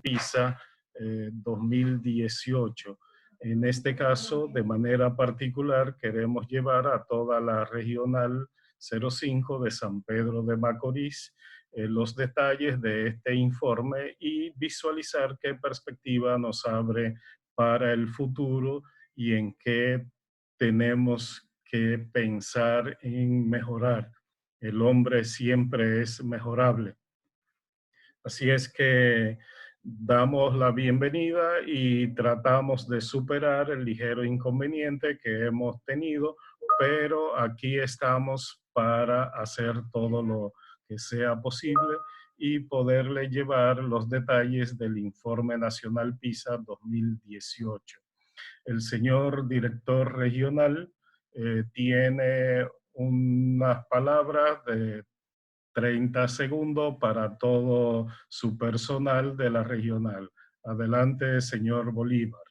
PISA 2018. En este caso, de manera particular, queremos llevar a toda la regional 05 de San Pedro de Macorís los detalles de este informe y visualizar qué perspectiva nos abre para el futuro y en qué tenemos que pensar en mejorar. El hombre siempre es mejorable. Así es que damos la bienvenida y tratamos de superar el ligero inconveniente que hemos tenido, pero aquí estamos para hacer todo lo que sea posible y poderle llevar los detalles del Informe Nacional PISA 2018. El señor director regional tiene unas palabras de 30 segundos para todo su personal de la regional. Adelante, señor Bolívar.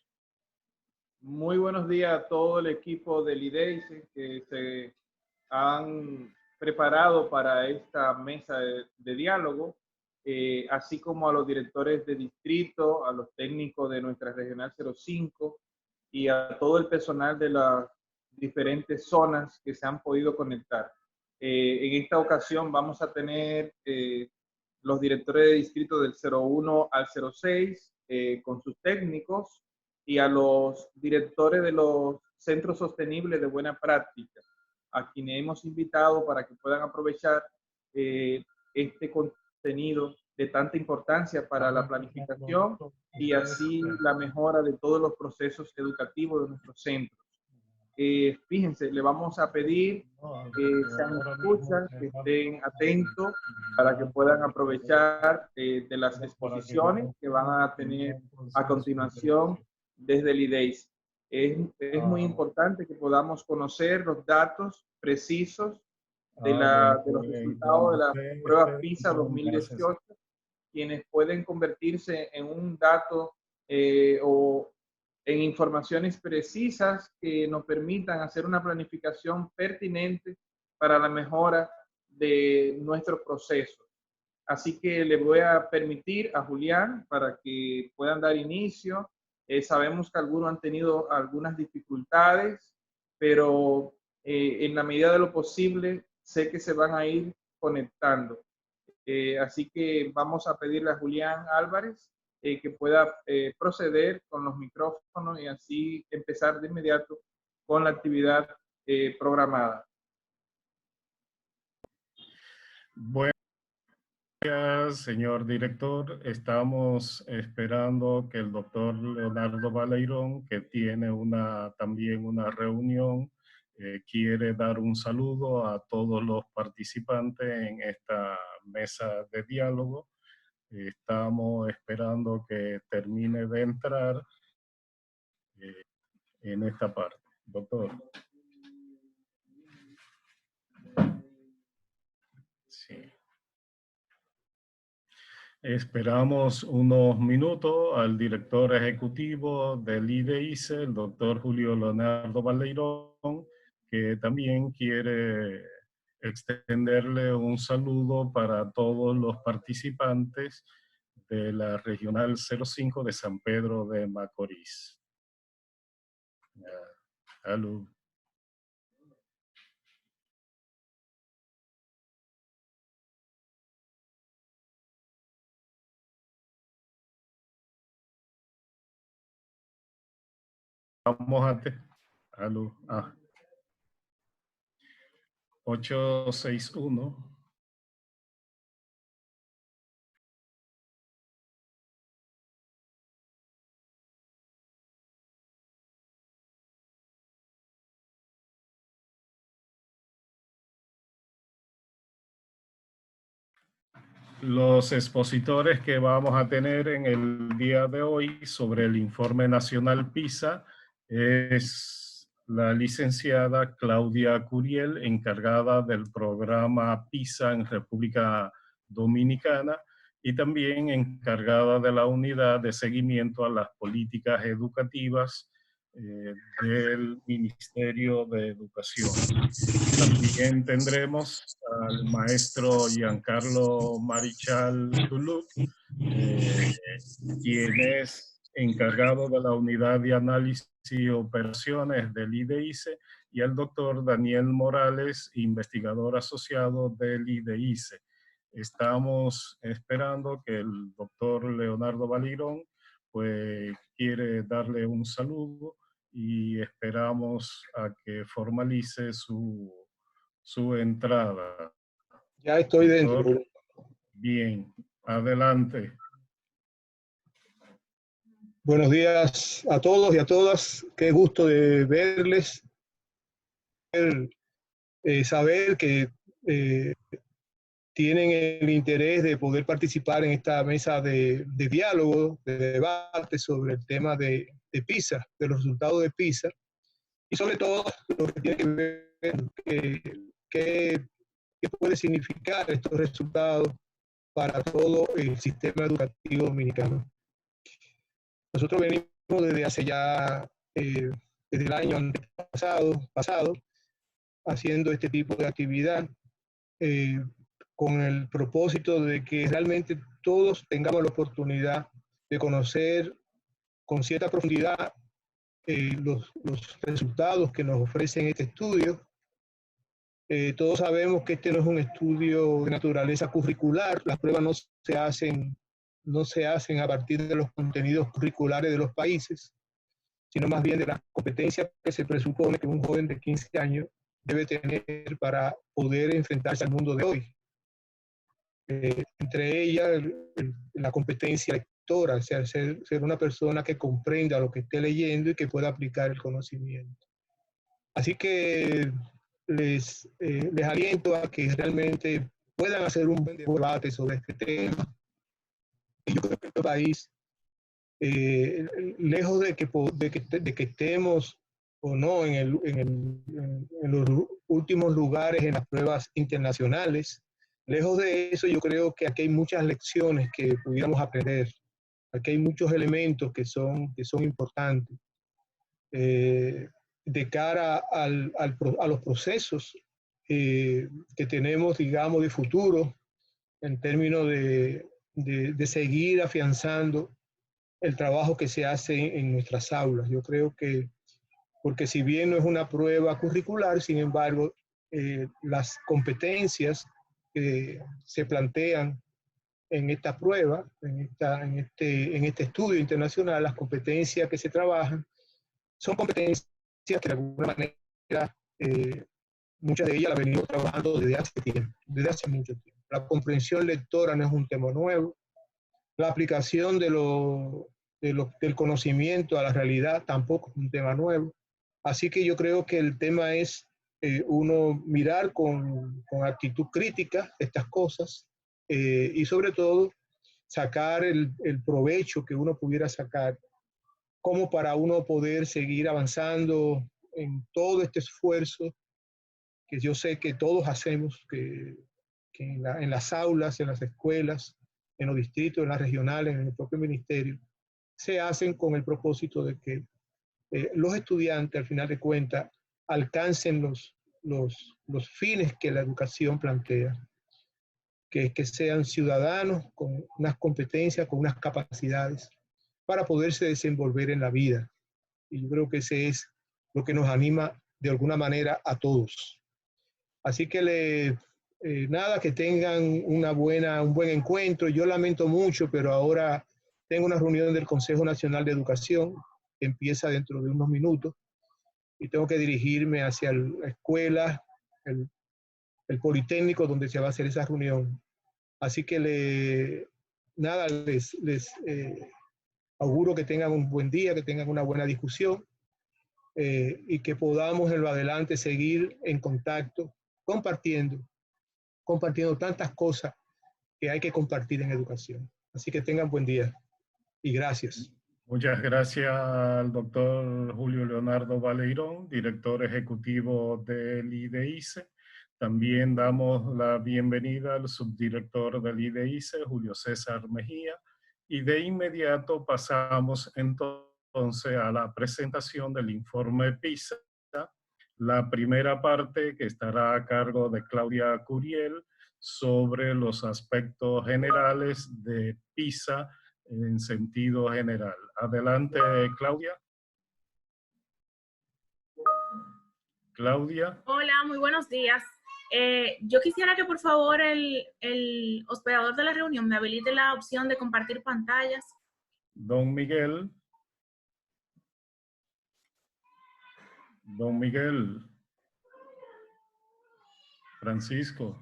Muy buenos días a todo el equipo del IDEICE que se han preparado para esta mesa de diálogo, así como a los directores de distrito, a los técnicos de nuestra regional 05 y a todo el personal de las diferentes zonas que se han podido conectar. En esta ocasión vamos a tener los directores de distrito del 01 al 06 con sus técnicos y a los directores de los centros sostenibles de buena práctica, a quienes hemos invitado para que puedan aprovechar este contenido de tanta importancia para la planificación y así la mejora de todos los procesos educativos de nuestros centros. Fíjense, le vamos a pedir que sean escuchas, que estén atentos para que puedan aprovechar de las exposiciones que van a tener a continuación desde el IDEICE. Es muy importante que podamos conocer los datos precisos de los resultados de la prueba PISA 2018, quienes pueden convertirse en un dato o en informaciones precisas que nos permitan hacer una planificación pertinente para la mejora de nuestros procesos. Así que le voy a permitir a Julián para que puedan dar inicio. Sabemos que algunos han tenido algunas dificultades, pero en la medida de lo posible sé que se van a ir conectando. Así que vamos a pedirle a Julián Álvarez que pueda proceder con los micrófonos y así empezar de inmediato con la actividad programada. Buenos días, señor director. Estamos esperando que el doctor Leonardo Baleirón, que tiene también una reunión, quiere dar un saludo a todos los participantes en esta mesa de diálogo. Estamos esperando que termine de entrar en esta parte. Doctor. Sí. Esperamos unos minutos al director ejecutivo del IDEICE, el doctor Julio Leonardo Baleirón, que también quiere extenderle un saludo para todos los participantes de la Regional 05 de San Pedro de Macorís. Salud. Vamos a... Salud. 861. Los expositores que vamos a tener en el día de hoy sobre el informe nacional PISA es la licenciada Claudia Curiel, encargada del programa PISA en República Dominicana y también encargada de la unidad de seguimiento a las políticas educativas del Ministerio de Educación. También tendremos al maestro Giancarlo Marichal Duluth, quien es encargado de la unidad de análisis y operaciones del IDEICE, y al doctor Daniel Morales, investigador asociado del IDEICE. Estamos esperando que el doctor Leonardo Valirón pues quiere darle un saludo y esperamos a que formalice su entrada. Ya estoy Doctor, dentro. bien, adelante. Buenos días a todos y a todas. Qué gusto de verles. Saber que tienen el interés de poder participar en esta mesa de diálogo, de debate sobre el tema de PISA, de los resultados de PISA, y sobre todo lo que tiene que ver qué puede significar estos resultados para todo el sistema educativo dominicano. Nosotros venimos desde hace ya, desde el año pasado haciendo este tipo de actividad con el propósito de que realmente todos tengamos la oportunidad de conocer con cierta profundidad los resultados que nos ofrecen este estudio. Todos sabemos que este no es un estudio de naturaleza curricular, las pruebas no se hacen a partir de los contenidos curriculares de los países, sino más bien de las competencias que se presupone que un joven de 15 años debe tener para poder enfrentarse al mundo de hoy. Entre ellas, la competencia lectora, o sea, ser una persona que comprenda lo que esté leyendo y que pueda aplicar el conocimiento. Así que les aliento a que realmente puedan hacer un buen debate sobre este tema. Yo creo que este país, lejos de que estemos o no en los últimos lugares en las pruebas internacionales, lejos de eso, yo creo que aquí hay muchas lecciones que pudiéramos aprender. Aquí hay muchos elementos que son importantes de cara a los procesos que tenemos, digamos, de futuro, en términos de seguir afianzando el trabajo que se hace en nuestras aulas. Yo creo que, porque si bien no es una prueba curricular, sin embargo, las competencias que se plantean en esta prueba, en este estudio internacional, las competencias que se trabajan, son competencias que de alguna manera, muchas de ellas las venimos trabajando desde hace tiempo, desde hace mucho tiempo. La comprensión lectora no es un tema nuevo, la aplicación del conocimiento a la realidad tampoco es un tema nuevo. Así que yo creo que el tema es uno mirar con actitud crítica estas cosas y sobre todo sacar el provecho que uno pudiera sacar como para uno poder seguir avanzando en todo este esfuerzo que yo sé que todos hacemos, que en las aulas, en las escuelas, en los distritos, en las regionales, en el propio ministerio, se hacen con el propósito de que los estudiantes, al final de cuentas, alcancen los fines que la educación plantea, que es que sean ciudadanos con unas competencias, con unas capacidades para poderse desenvolver en la vida. Y yo creo que ese es lo que nos anima de alguna manera a todos. Así que nada, que tengan un buen encuentro. Yo lamento mucho, pero ahora tengo una reunión del Consejo Nacional de Educación que empieza dentro de unos minutos y tengo que dirigirme hacia la escuela, el Politécnico, donde se va a hacer esa reunión. Así que les auguro que tengan un buen día, que tengan una buena discusión y que podamos en lo adelante seguir en contacto, compartiendo tantas cosas que hay que compartir en educación. Así que tengan buen día y gracias. Muchas gracias al doctor Julio Leonardo Valleirón, director ejecutivo del IDEICE. También damos la bienvenida al subdirector del IDEICE, Julio César Mejía, y de inmediato pasamos entonces entonces a la presentación del informe PISA. La primera parte que estará a cargo de Claudia Curiel sobre los aspectos generales de PISA en sentido general. Adelante, Claudia. Claudia. Hola, muy buenos días. Yo quisiera que por favor el hospedador de la reunión me habilite la opción de compartir pantallas. Don Miguel. Don Miguel. Francisco.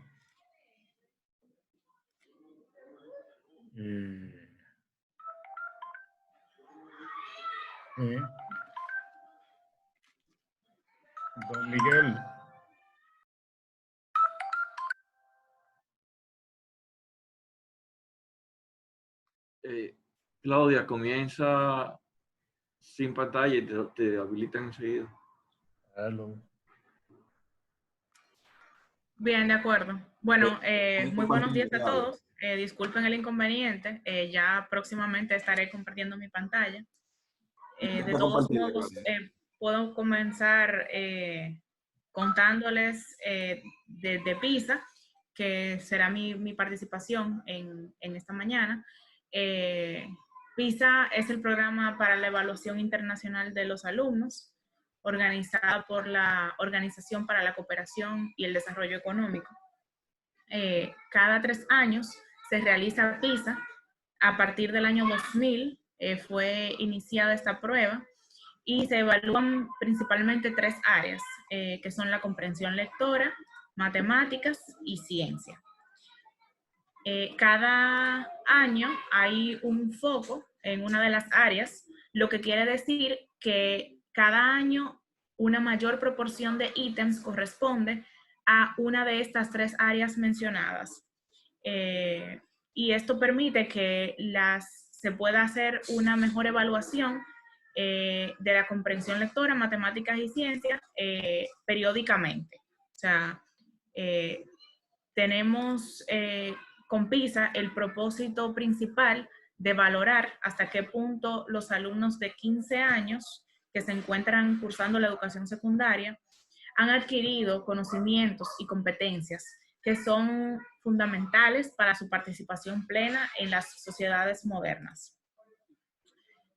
Don Miguel. Claudia, comienza sin pantalla y te habilitan enseguida. Hello. Bien, de acuerdo. Bueno, muy buenos días a todos. Disculpen el inconveniente. Ya próximamente estaré compartiendo mi pantalla. De todos modos, puedo comenzar contándoles de PISA, que será mi participación en esta mañana. PISA es el programa para la evaluación internacional de los alumnos, organizada por la Organización para la Cooperación y el Desarrollo Económico. Cada 3 años se realiza PISA. A partir del año 2000 fue iniciada esta prueba y se evalúan principalmente 3 áreas, que son la comprensión lectora, matemáticas y ciencia. Cada año hay un foco en una de las áreas, lo que quiere decir que cada año una mayor proporción de ítems corresponde a una de estas 3 áreas mencionadas. Y esto permite que se pueda hacer una mejor evaluación de la comprensión lectora, matemáticas y ciencias periódicamente. O sea, tenemos con PISA el propósito principal de valorar hasta qué punto los alumnos de 15 años que se encuentran cursando la educación secundaria han adquirido conocimientos y competencias que son fundamentales para su participación plena en las sociedades modernas.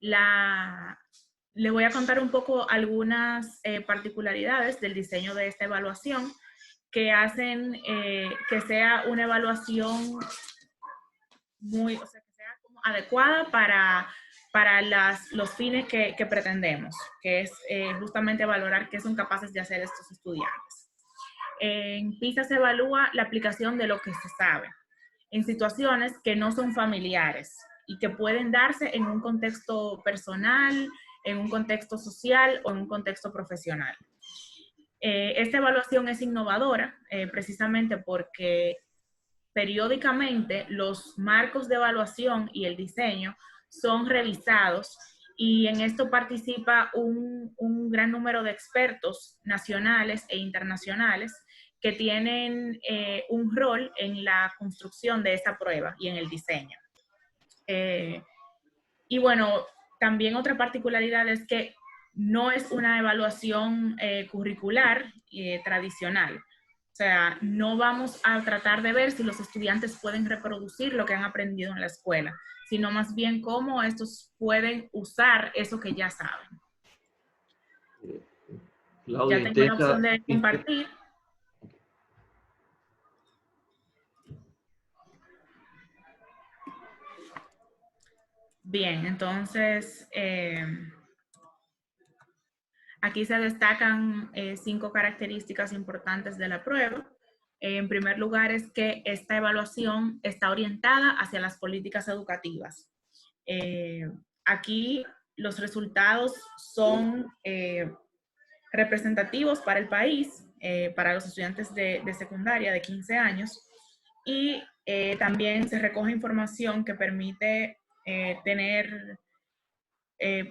Les voy a contar un poco algunas particularidades del diseño de esta evaluación que hacen que sea una evaluación que sea como adecuada para los fines que pretendemos, que es justamente valorar qué son capaces de hacer estos estudiantes. En PISA se evalúa la aplicación de lo que se sabe en situaciones que no son familiares y que pueden darse en un contexto personal, en un contexto social o en un contexto profesional. Esta evaluación es innovadora precisamente porque periódicamente los marcos de evaluación y el diseño son revisados y en esto participa un gran número de expertos nacionales e internacionales que tienen un rol en la construcción de esta prueba y en el diseño. Y bueno, también otra particularidad es que no es una evaluación curricular tradicional. O sea, no vamos a tratar de ver si los estudiantes pueden reproducir lo que han aprendido en la escuela, sino más bien cómo estos pueden usar eso que ya saben. Claudia, ya tengo la opción de compartir. Bien, entonces aquí se destacan 5 características importantes de la prueba. En primer lugar es que esta evaluación está orientada hacia las políticas educativas. Aquí los resultados son representativos para el país, para los estudiantes de secundaria de 15 años, y también se recoge información que permite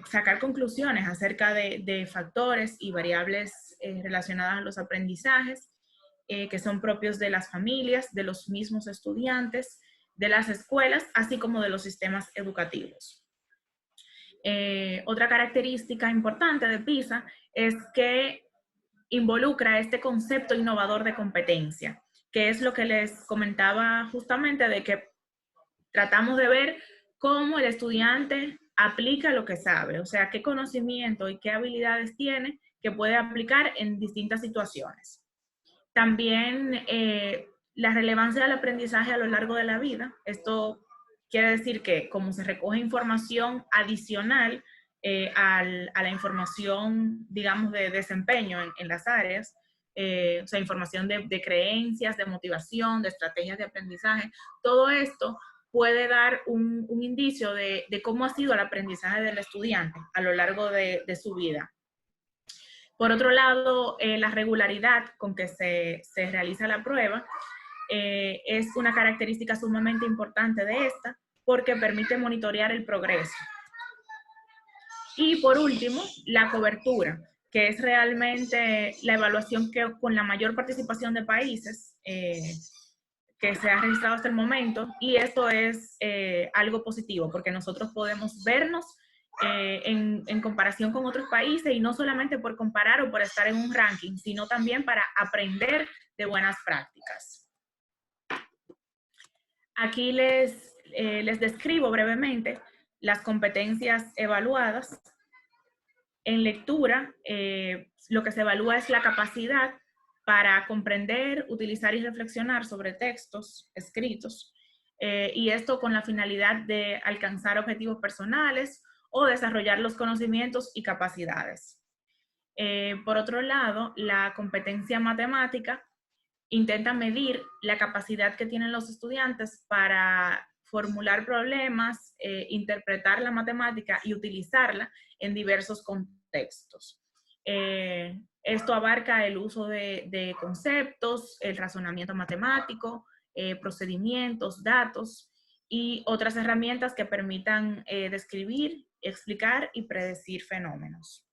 sacar conclusiones acerca de factores y variables relacionadas a los aprendizajes que son propios de las familias, de los mismos estudiantes, de las escuelas, así como de los sistemas educativos. Otra característica importante de PISA es que involucra este concepto innovador de competencia, que es lo que les comentaba justamente, de que tratamos de ver cómo el estudiante aplica lo que sabe, o sea, qué conocimiento y qué habilidades tiene que puede aplicar en distintas situaciones. También la relevancia del aprendizaje a lo largo de la vida. Esto quiere decir que como se recoge información adicional a la información, digamos, de desempeño en las áreas, o sea, información de creencias, de motivación, de estrategias de aprendizaje, todo esto puede dar un indicio de cómo ha sido el aprendizaje del estudiante a lo largo de su vida. Por otro lado, la regularidad con que se realiza la prueba es una característica sumamente importante de esta, porque permite monitorear el progreso. Y por último, la cobertura, que es realmente la evaluación que con la mayor participación de países que se ha registrado hasta el momento, y esto es algo positivo, porque nosotros podemos vernos en comparación con otros países, y no solamente por comparar o por estar en un ranking, sino también para aprender de buenas prácticas. Aquí les describo brevemente las competencias evaluadas. En lectura, lo que se evalúa es la capacidad para comprender, utilizar y reflexionar sobre textos escritos, y esto con la finalidad de alcanzar objetivos personales o desarrollar los conocimientos y capacidades. Por otro lado, la competencia matemática intenta medir la capacidad que tienen los estudiantes para formular problemas, interpretar la matemática y utilizarla en diversos contextos. Esto abarca el uso de conceptos, el razonamiento matemático, procedimientos, datos y otras herramientas que permitan describir, explicar y predecir fenómenos.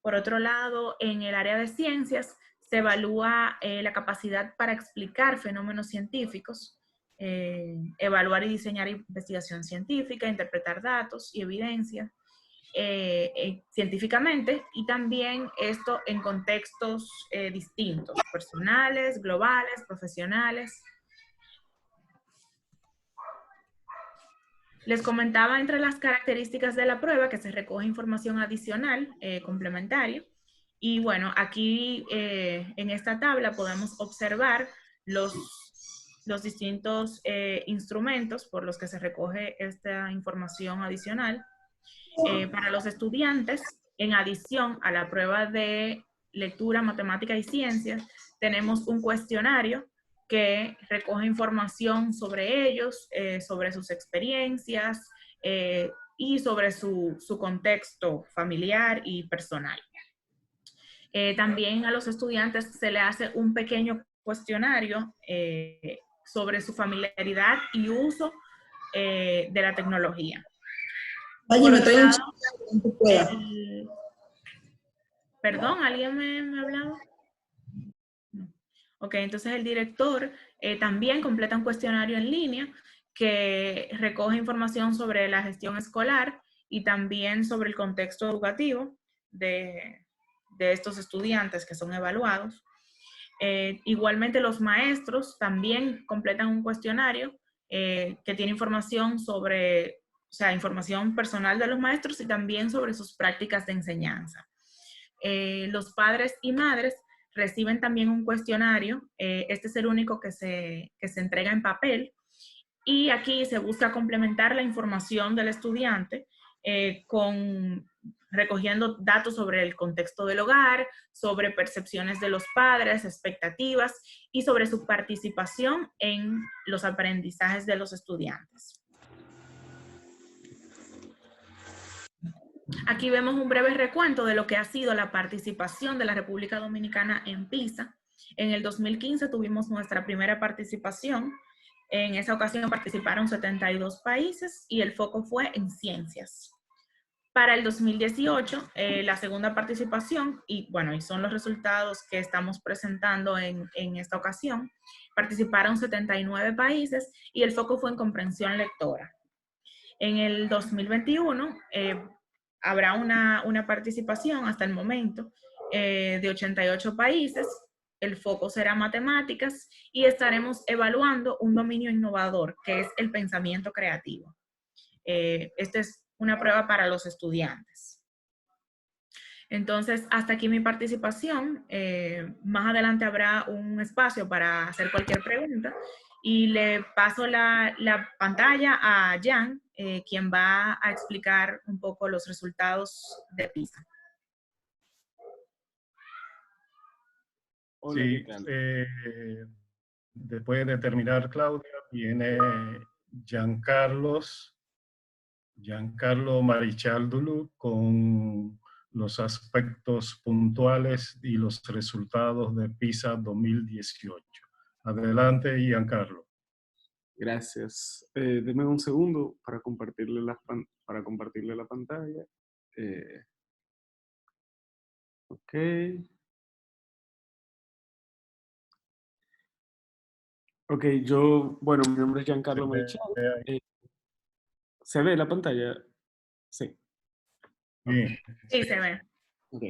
Por otro lado, en el área de ciencias se evalúa la capacidad para explicar fenómenos científicos, evaluar y diseñar investigación científica, interpretar datos y evidencia científicamente, y también esto en contextos distintos, personales, globales, profesionales. Les comentaba entre las características de la prueba que se recoge información adicional, complementaria, y bueno, aquí en esta tabla podemos observar los distintos instrumentos por los que se recoge esta información adicional. Para los estudiantes, en adición a la prueba de lectura, matemática y ciencias, tenemos un cuestionario que recoge información sobre ellos, sobre sus experiencias y sobre su contexto familiar y personal. También a los estudiantes se le hace un pequeño cuestionario sobre su familiaridad y uso de la tecnología. Oye, me trae un Perdón, ¿alguien me hablaba? No. Ok, entonces el director también completa un cuestionario en línea que recoge información sobre la gestión escolar y también sobre el contexto educativo de estos estudiantes que son evaluados. Igualmente los maestros también completan un cuestionario que tiene información sobre, o sea, información personal de los maestros y también sobre sus prácticas de enseñanza. Los padres y madres reciben también un cuestionario, este es el único que se entrega en papel, y aquí se busca complementar la información del estudiante recogiendo datos sobre el contexto del hogar, sobre percepciones de los padres, expectativas y sobre su participación en los aprendizajes de los estudiantes. Aquí vemos un breve recuento de lo que ha sido la participación de la República Dominicana en PISA. En el 2015 tuvimos nuestra primera participación. En esa ocasión participaron 72 países y el foco fue en ciencias. Para el 2018, la segunda participación, y bueno, y son los resultados que estamos presentando en esta ocasión, participaron 79 países y el foco fue en comprensión lectora. En el 2021, habrá una participación hasta el momento de 88 países. El foco será matemáticas y estaremos evaluando un dominio innovador, que es el pensamiento creativo. Esta es una prueba para los estudiantes. Entonces, hasta aquí mi participación. Más adelante habrá un espacio para hacer cualquier pregunta y le paso la pantalla a Jan, quien va a explicar un poco los resultados de PISA. Hola, Sí, ¿qué tal? después de terminar Claudia, viene Giancarlo Marichal Dulú con los aspectos puntuales y los resultados de PISA 2018. Adelante, Giancarlo. Gracias. Deme un segundo para compartirle la pantalla. Ok. Ok, bueno, mi nombre es Giancarlo Marichal. ¿Se ve la pantalla? Sí. Bien. Sí, se ve. Ok.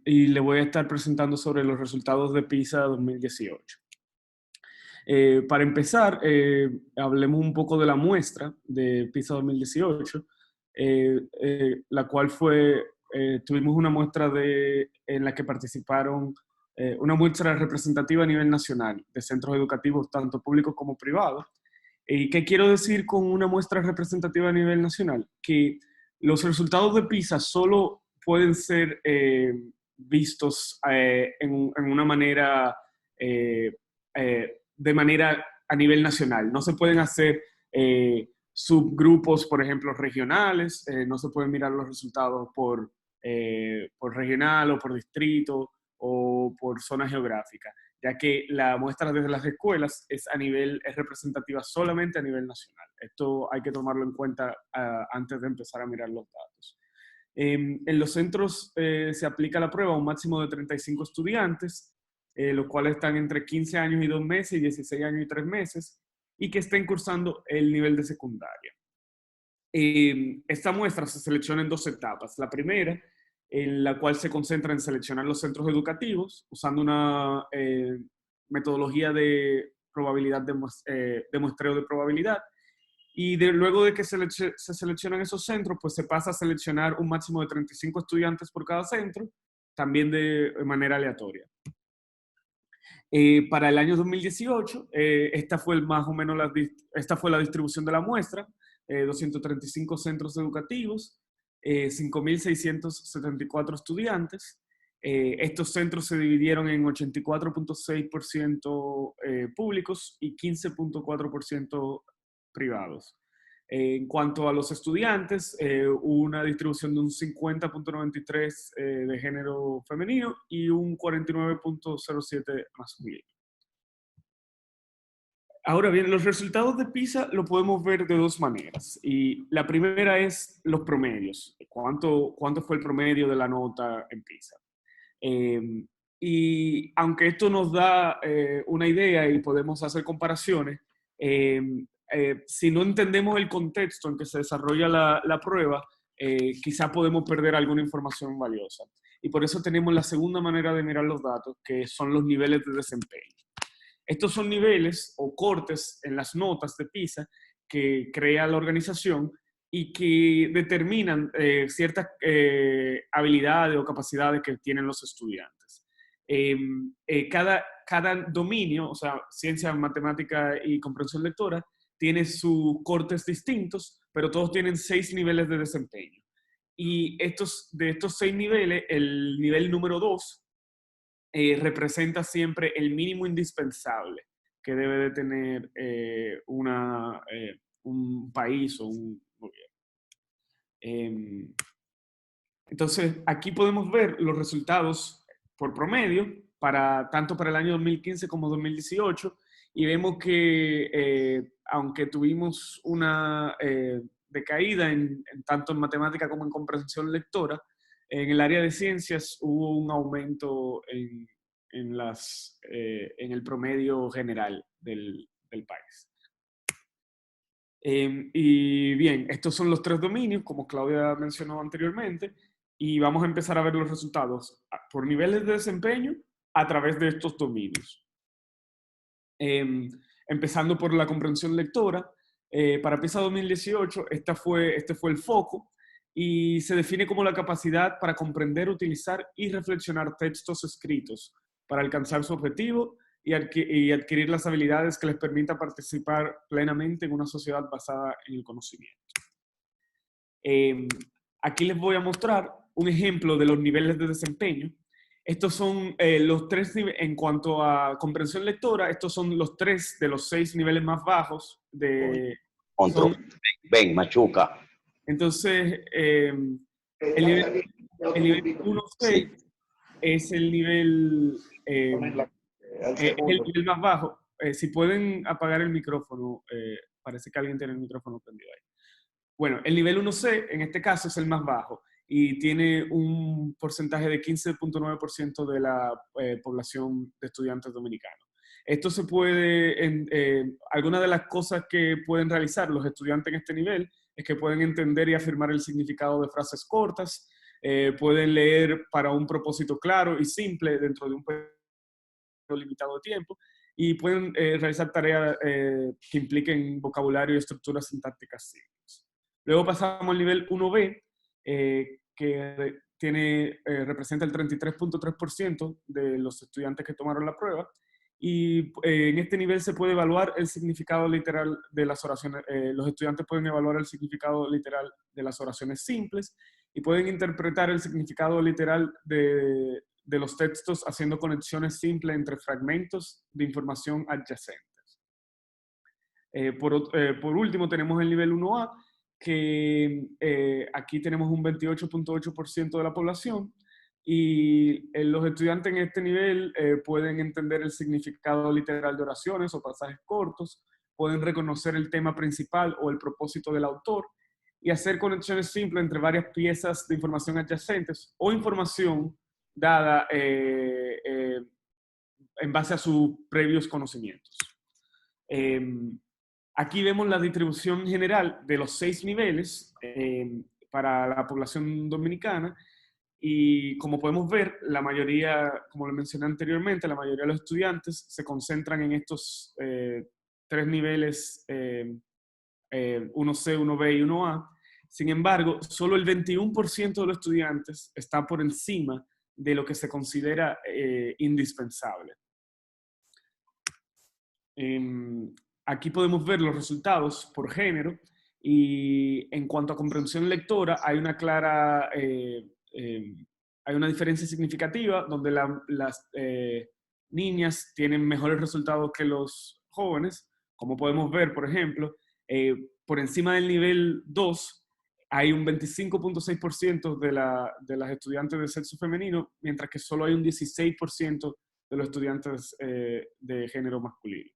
Y le voy a estar presentando sobre los resultados de PISA 2018. Para empezar, hablemos un poco de la muestra de PISA 2018, la cual tuvimos una muestra en la que participaron, una muestra representativa a nivel nacional de centros educativos, tanto públicos como privados. ¿Y qué quiero decir con una muestra representativa a nivel nacional? Que los resultados de PISA solo pueden ser vistos en una manera de manera a nivel nacional. No se pueden hacer subgrupos, por ejemplo, regionales, no se pueden mirar los resultados por regional o por distrito o por zona geográfica, ya que la muestra desde las escuelas es representativa solamente a nivel nacional. Esto hay que tomarlo en cuenta antes de empezar a mirar los datos. En los centros se aplica la prueba a un máximo de 35 estudiantes, los cuales están entre 15 años y 2 meses y 16 años y 3 meses, y que estén cursando el nivel de secundaria. Esta muestra se selecciona en 2 etapas. La primera, en la cual se concentra en seleccionar los centros educativos, usando una metodología de probabilidad de muestreo de probabilidad. Y luego de que se seleccionan esos centros, pues se pasa a seleccionar un máximo de 35 estudiantes por cada centro, también de manera aleatoria. Para el año 2018, esta fue más o menos esta fue la distribución de la muestra, 235 centros educativos, 5.674 estudiantes. Estos centros se dividieron en 84.6% públicos y 15.4% privados. En cuanto a los estudiantes, hubo una distribución de un 50.93 de género femenino y un 49.07 masculino. Ahora bien, los resultados de PISA lo podemos ver de 2 maneras. Y la primera es los promedios. ¿Cuánto fue el promedio de la nota en PISA? Y aunque esto nos da una idea y podemos hacer comparaciones, si no entendemos el contexto en que se desarrolla la prueba, quizá podemos perder alguna información valiosa. Y por eso tenemos la segunda manera de mirar los datos, que son los niveles de desempeño. Estos son niveles o cortes en las notas de PISA que crea la organización y que determinan ciertas habilidades o capacidades que tienen los estudiantes. Cada dominio, o sea, ciencia, matemática y comprensión lectora, tiene sus cortes distintos, pero todos tienen 6 niveles de desempeño. Y de estos 6 niveles, el nivel número 2 representa siempre el mínimo indispensable que debe de tener un país o un gobierno. Entonces, aquí podemos ver los resultados por promedio, tanto para el año 2015 como 2018, y vemos que aunque tuvimos una decaída tanto en matemática como en comprensión lectora, en el área de ciencias hubo un aumento en el promedio general del país. Y bien, estos son los 3 dominios, como Claudia mencionó anteriormente, y vamos a empezar a ver los resultados por niveles de desempeño a través de estos dominios. Empezando por la comprensión lectora, para PISA 2018, este fue el foco, y se define como la capacidad para comprender, utilizar y reflexionar textos escritos para alcanzar su objetivo y adquirir las habilidades que les permita participar plenamente en una sociedad basada en el conocimiento. Aquí les voy a mostrar un ejemplo de los niveles de desempeño. Estos son los 3 niveles, en cuanto a comprensión lectora, estos son los 3 de los 6 niveles más bajos de... Ven, machuca. Entonces, el nivel 1.6 es el nivel... es el nivel más bajo. Si pueden apagar el micrófono, parece que alguien tiene el micrófono prendido ahí. Bueno, el nivel 1C en este caso es el más bajo y tiene un porcentaje de 15.9% de la población de estudiantes dominicanos. Esto se puede, algunas de las cosas que pueden realizar los estudiantes en este nivel es que pueden entender y afirmar el significado de frases cortas, pueden leer para un propósito claro y simple dentro de un periodo limitado de tiempo, y pueden realizar tareas que impliquen vocabulario y estructuras sintácticas simples. Luego pasamos al nivel 1B, que representa el 33.3% de los estudiantes que tomaron la prueba, y en este nivel se puede evaluar el significado literal de las oraciones. Los estudiantes pueden evaluar el significado literal de las oraciones simples y pueden interpretar el significado literal de los textos haciendo conexiones simples entre fragmentos de información adyacentes. Por último, tenemos el nivel 1A, que aquí tenemos un 28.8% de la población, y los estudiantes en este nivel pueden entender el significado literal de oraciones o pasajes cortos, pueden reconocer el tema principal o el propósito del autor y hacer conexiones simples entre varias piezas de información adyacentes o información dada en base a sus previos conocimientos. Aquí vemos la distribución general de los 6 niveles para la población dominicana, y como podemos ver, la mayoría, como lo mencioné anteriormente, la mayoría de los estudiantes se concentran en estos 3 niveles, 1C, 1B y 1A. Sin embargo, solo el 21% de los estudiantes está por encima de lo que se considera indispensable. Aquí podemos ver los resultados por género, y en cuanto a comprensión lectora hay una clara, hay una diferencia significativa donde las niñas tienen mejores resultados que los jóvenes. Como podemos ver, por ejemplo, por encima del nivel 2 hay un 25.6% de las estudiantes de sexo femenino, mientras que solo hay un 16% de los estudiantes de género masculino.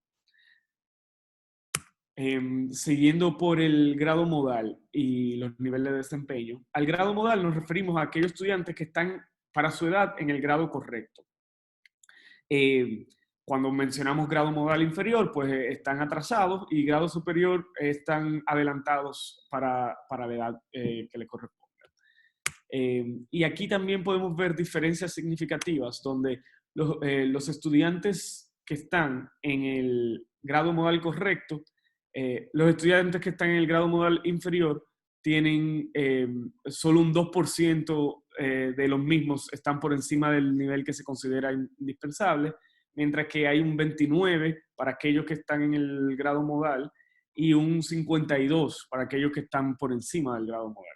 Siguiendo por el grado modal y los niveles de desempeño. Al grado modal nos referimos a aquellos estudiantes que están para su edad en el grado correcto. Cuando mencionamos grado modal inferior, pues están atrasados, y grado superior están adelantados para la edad que les corresponde. Y aquí también podemos ver diferencias significativas donde los estudiantes que están en el grado modal correcto, los estudiantes que están en el grado modal inferior tienen solo un 2% de los mismos están por encima del nivel que se considera indispensable, mientras que hay un 29% para aquellos que están en el grado modal y un 52% para aquellos que están por encima del grado modal.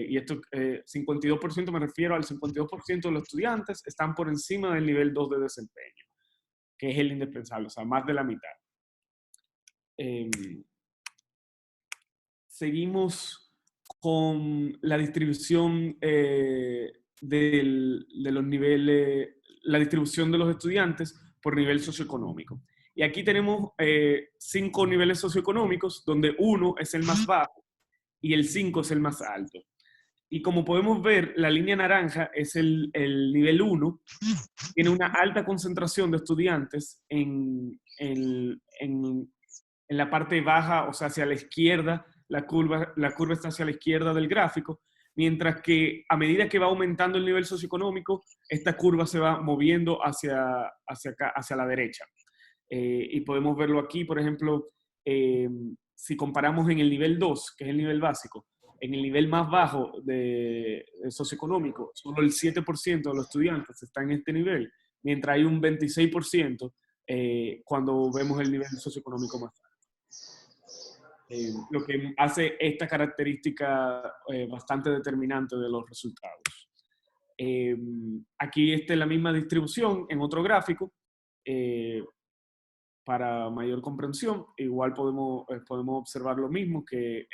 Y esto, 52% me refiero al 52% de los estudiantes están por encima del nivel 2 de desempeño, que es el indispensable, o sea, más de la mitad. Seguimos con la distribución de los niveles, la distribución de los estudiantes por nivel socioeconómico. Y aquí tenemos 5 niveles socioeconómicos, donde 1 es el más bajo y el 5 es el más alto. Y como podemos ver, la línea naranja es el nivel 1, tiene una alta concentración de estudiantes en en la parte baja, o sea, hacia la izquierda, la curva está hacia la izquierda del gráfico, mientras que a medida que va aumentando el nivel socioeconómico, esta curva se va moviendo hacia la derecha. Y podemos verlo aquí, por ejemplo, si comparamos en el nivel 2, que es el nivel básico, en el nivel más bajo de socioeconómico, solo el 7% de los estudiantes está en este nivel, mientras hay un 26% cuando vemos el nivel socioeconómico más alto. Lo que hace esta característica bastante determinante de los resultados. Aquí está la misma distribución en otro gráfico. Para mayor comprensión, igual podemos observar lo mismo, que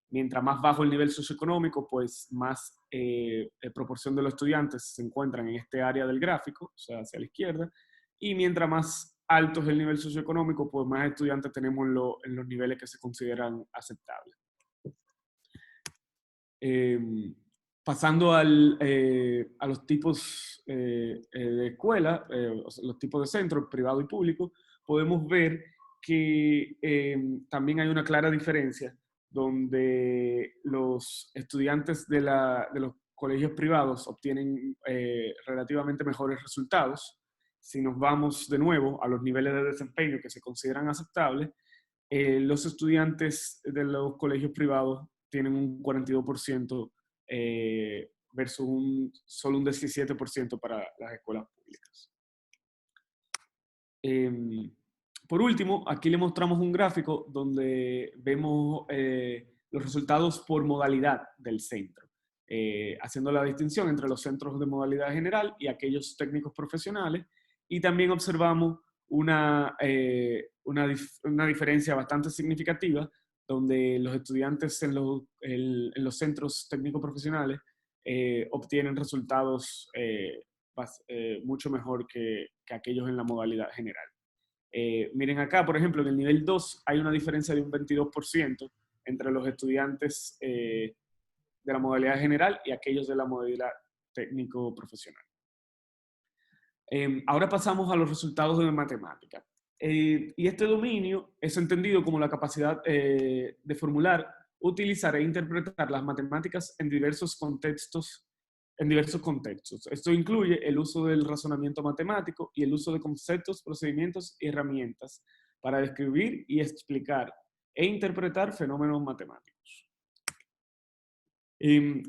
mientras más bajo el nivel socioeconómico, pues más proporción de los estudiantes se encuentran en este área del gráfico, o sea, hacia la izquierda, y mientras más alto es el nivel socioeconómico, pues más estudiantes tenemos en los niveles que se consideran aceptables. Pasando a los tipos de escuela, los tipos de centros, privado y público, podemos ver que también hay una clara diferencia donde los estudiantes de los colegios privados obtienen relativamente mejores resultados. Si nos vamos de nuevo a los niveles de desempeño que se consideran aceptables, los estudiantes de los colegios privados tienen un 42% versus solo un 17% para las escuelas públicas. Por último, aquí le mostramos un gráfico donde vemos los resultados por modalidad del centro, haciendo la distinción entre los centros de modalidad general y aquellos técnicos profesionales, y también observamos una diferencia bastante significativa donde los estudiantes en los centros técnicos profesionales obtienen resultados mucho mejor que aquellos en la modalidad general. Miren acá, por ejemplo, en el nivel 2 hay una diferencia de un 22% entre los estudiantes de la modalidad general y aquellos de la modalidad técnico-profesional. Ahora pasamos a los resultados de matemática. Y este dominio es entendido como la capacidad de formular, utilizar e interpretar las matemáticas en diversos contextos. Esto incluye el uso del razonamiento matemático y el uso de conceptos, procedimientos y herramientas para describir y explicar e interpretar fenómenos matemáticos.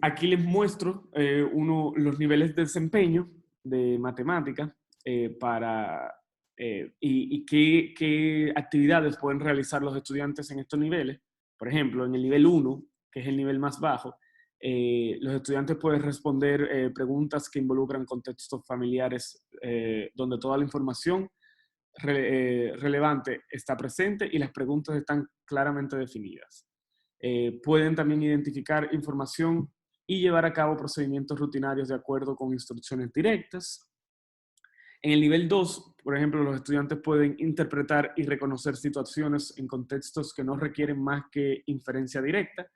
Aquí les muestro los niveles de desempeño de matemática y qué actividades pueden realizar los estudiantes en estos niveles. Por ejemplo, en el nivel 1, que es el nivel más bajo, los estudiantes pueden responder preguntas que involucran contextos familiares donde toda la información relevante está presente y las preguntas están claramente definidas. Pueden también identificar información y llevar a cabo procedimientos rutinarios de acuerdo con instrucciones directas. En el nivel 2, por ejemplo, los estudiantes pueden interpretar y reconocer situaciones en contextos que no requieren más que inferencia directa,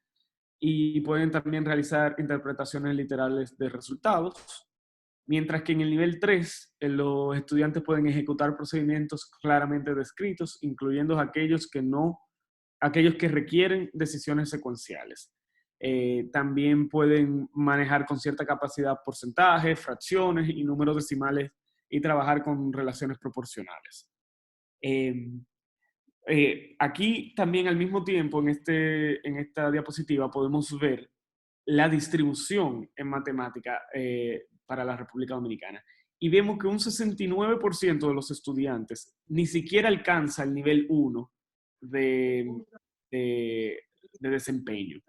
y pueden también realizar interpretaciones literales de resultados, mientras que en el nivel 3 los estudiantes pueden ejecutar procedimientos claramente descritos, incluyendo aquellos que requieren decisiones secuenciales. También pueden manejar con cierta capacidad porcentajes, fracciones y números decimales y trabajar con relaciones proporcionales. Aquí también al mismo tiempo en esta diapositiva podemos ver la distribución en matemática para la República Dominicana. Y vemos que un 69% de los estudiantes ni siquiera alcanza el nivel 1 de desempeño.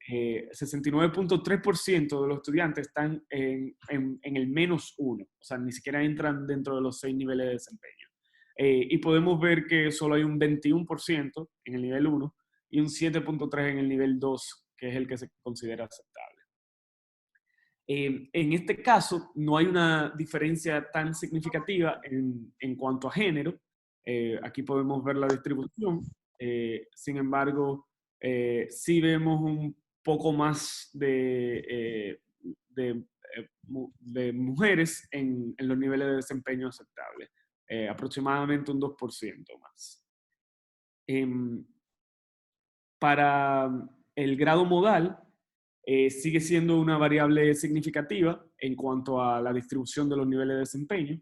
69.3% de los estudiantes están en el menos 1, o sea, ni siquiera entran dentro de los 6 niveles de desempeño. Y podemos ver que solo hay un 21% en el nivel 1 y un 7.3% en el nivel 2, que es el que se considera aceptable. En este caso, no hay una diferencia tan significativa en cuanto a género. Aquí podemos ver la distribución. Sin embargo, sí vemos un poco más de mujeres en los niveles de desempeño aceptables. Aproximadamente un 2% más. Para el grado modal, sigue siendo una variable significativa en cuanto a la distribución de los niveles de desempeño.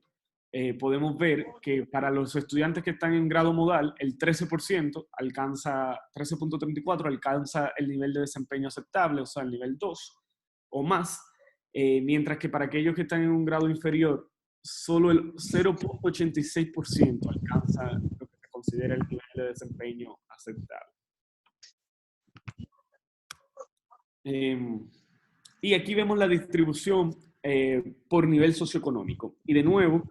Podemos ver que para los estudiantes que están en grado modal, el 13% alcanza, 13.34 alcanza el nivel de desempeño aceptable, o sea, el nivel 2 o más, mientras que para aquellos que están en un grado inferior, solo el 0.86% alcanza lo que se considera el nivel de desempeño aceptable. Y aquí vemos la distribución por nivel socioeconómico. Y de nuevo,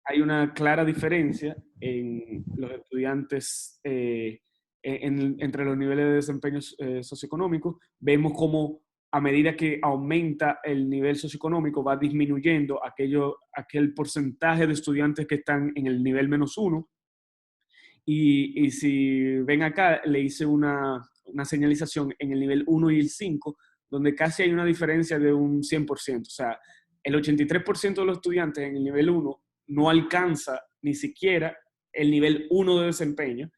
hay una clara diferencia en los estudiantes entre los niveles de desempeño socioeconómico. Vemos cómo a medida que aumenta el nivel socioeconómico va disminuyendo aquel porcentaje de estudiantes que están en el nivel -1. Y si ven acá, le hice una señalización en el nivel 1 y el 5, donde casi hay una diferencia de un 100%. O sea, el 83% de los estudiantes en el nivel 1 no alcanza ni siquiera el nivel 1 de desempeño,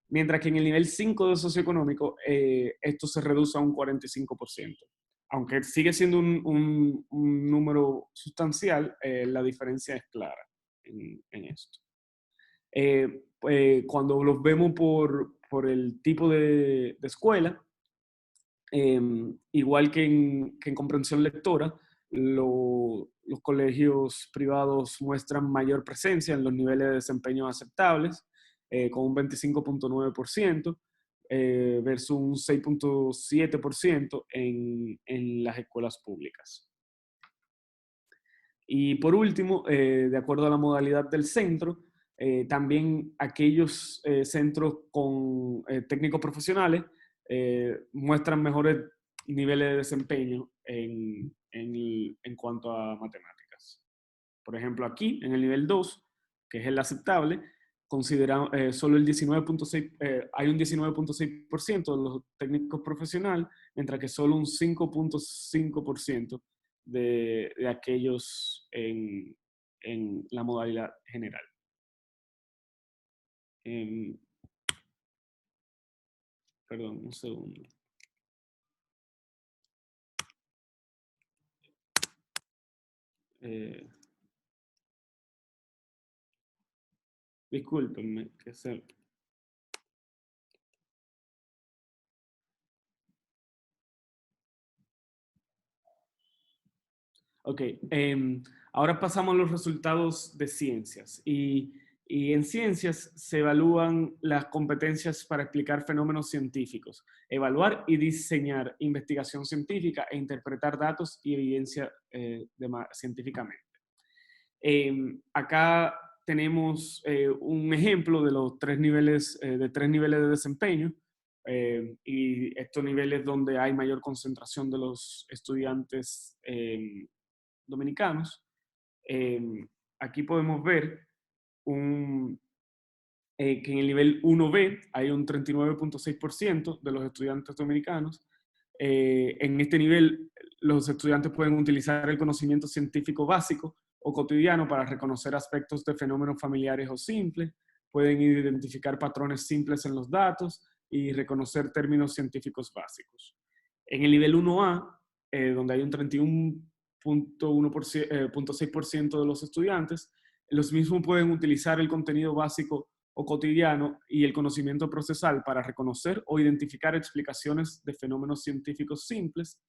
mientras que en el nivel 5 de socioeconómico esto se reduce a un 45%. Aunque sigue siendo un número sustancial, la diferencia es clara en esto. Cuando los vemos por el tipo de escuela, igual que en comprensión lectora, los colegios privados muestran mayor presencia en los niveles de desempeño aceptables, con un 25.9%, versus un 6.7% en las escuelas públicas. Y por último, de acuerdo a la modalidad del centro, también aquellos centros con técnicos profesionales muestran mejores niveles de desempeño en cuanto a matemáticas. Por ejemplo, aquí, en el nivel 2, que es el aceptable, solo el 19.6%, hay un 19.6% de los técnicos profesionales, mientras que solo un 5.5% de aquellos en la modalidad general. Perdón, un segundo. Discúlpenme, que se... Ok, ahora pasamos a los resultados de ciencias. Y en ciencias se evalúan las competencias para explicar fenómenos científicos, evaluar y diseñar investigación científica e interpretar datos y evidencia científicamente. Acá tenemos un ejemplo de los tres niveles de desempeño, y estos niveles donde hay mayor concentración de los estudiantes dominicanos. Aquí podemos ver que en el nivel 1B hay un 39.6% de los estudiantes dominicanos. En este nivel, los estudiantes pueden utilizar el conocimiento científico básico o cotidiano para reconocer aspectos de fenómenos familiares o simples, pueden identificar patrones simples en los datos y reconocer términos científicos básicos. En el nivel 1A, donde hay un 31.6% de los estudiantes, los mismos pueden utilizar el contenido básico o cotidiano y el conocimiento procesal para reconocer o identificar explicaciones de fenómenos científicos simples.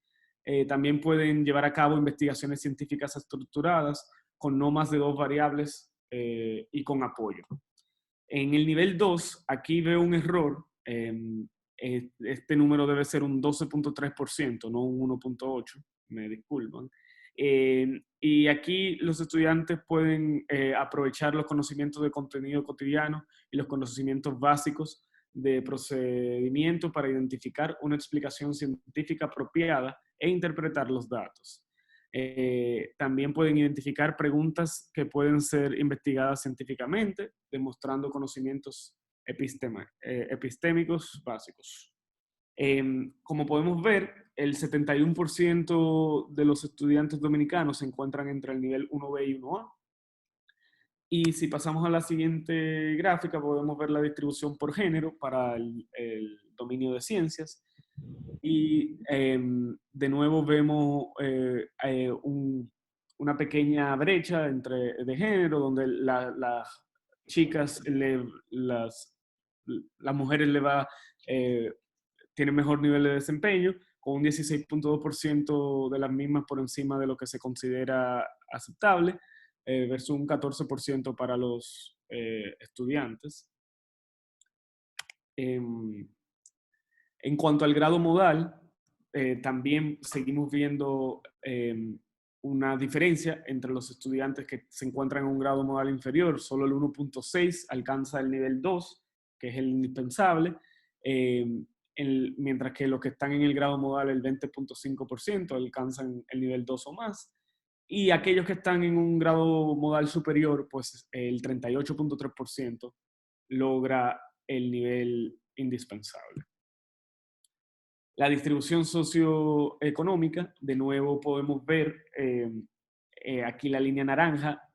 También pueden llevar a cabo investigaciones científicas estructuradas con no más de 2 variables y con apoyo. En el nivel 2, aquí veo un error. Este número debe ser un 12.3%, no un 1.8%, me disculpan. Y aquí los estudiantes pueden aprovechar los conocimientos de contenido cotidiano y los conocimientos básicos de procedimiento para identificar una explicación científica apropiada e interpretar los datos. También pueden identificar preguntas que pueden ser investigadas científicamente, demostrando conocimientos epistémicos básicos. Como podemos ver, el 71% de los estudiantes dominicanos se encuentran entre el nivel 1B y 1A. Y si pasamos a la siguiente gráfica, podemos ver la distribución por género para el dominio de ciencias. Y de nuevo vemos una pequeña brecha de género, donde las chicas, las mujeres tienen mejor nivel de desempeño, con un 16.2% de las mismas por encima de lo que se considera aceptable, versus un 14% para los estudiantes. En cuanto al grado modal, también seguimos viendo una diferencia entre los estudiantes que se encuentran en un grado modal inferior. Solo el 1.6 alcanza el nivel 2, que es el indispensable, mientras que los que están en el grado modal, el 20.5%, alcanzan el nivel 2 o más. Y aquellos que están en un grado modal superior, pues el 38.3% logra el nivel indispensable. La distribución socioeconómica, de nuevo podemos ver, aquí la línea naranja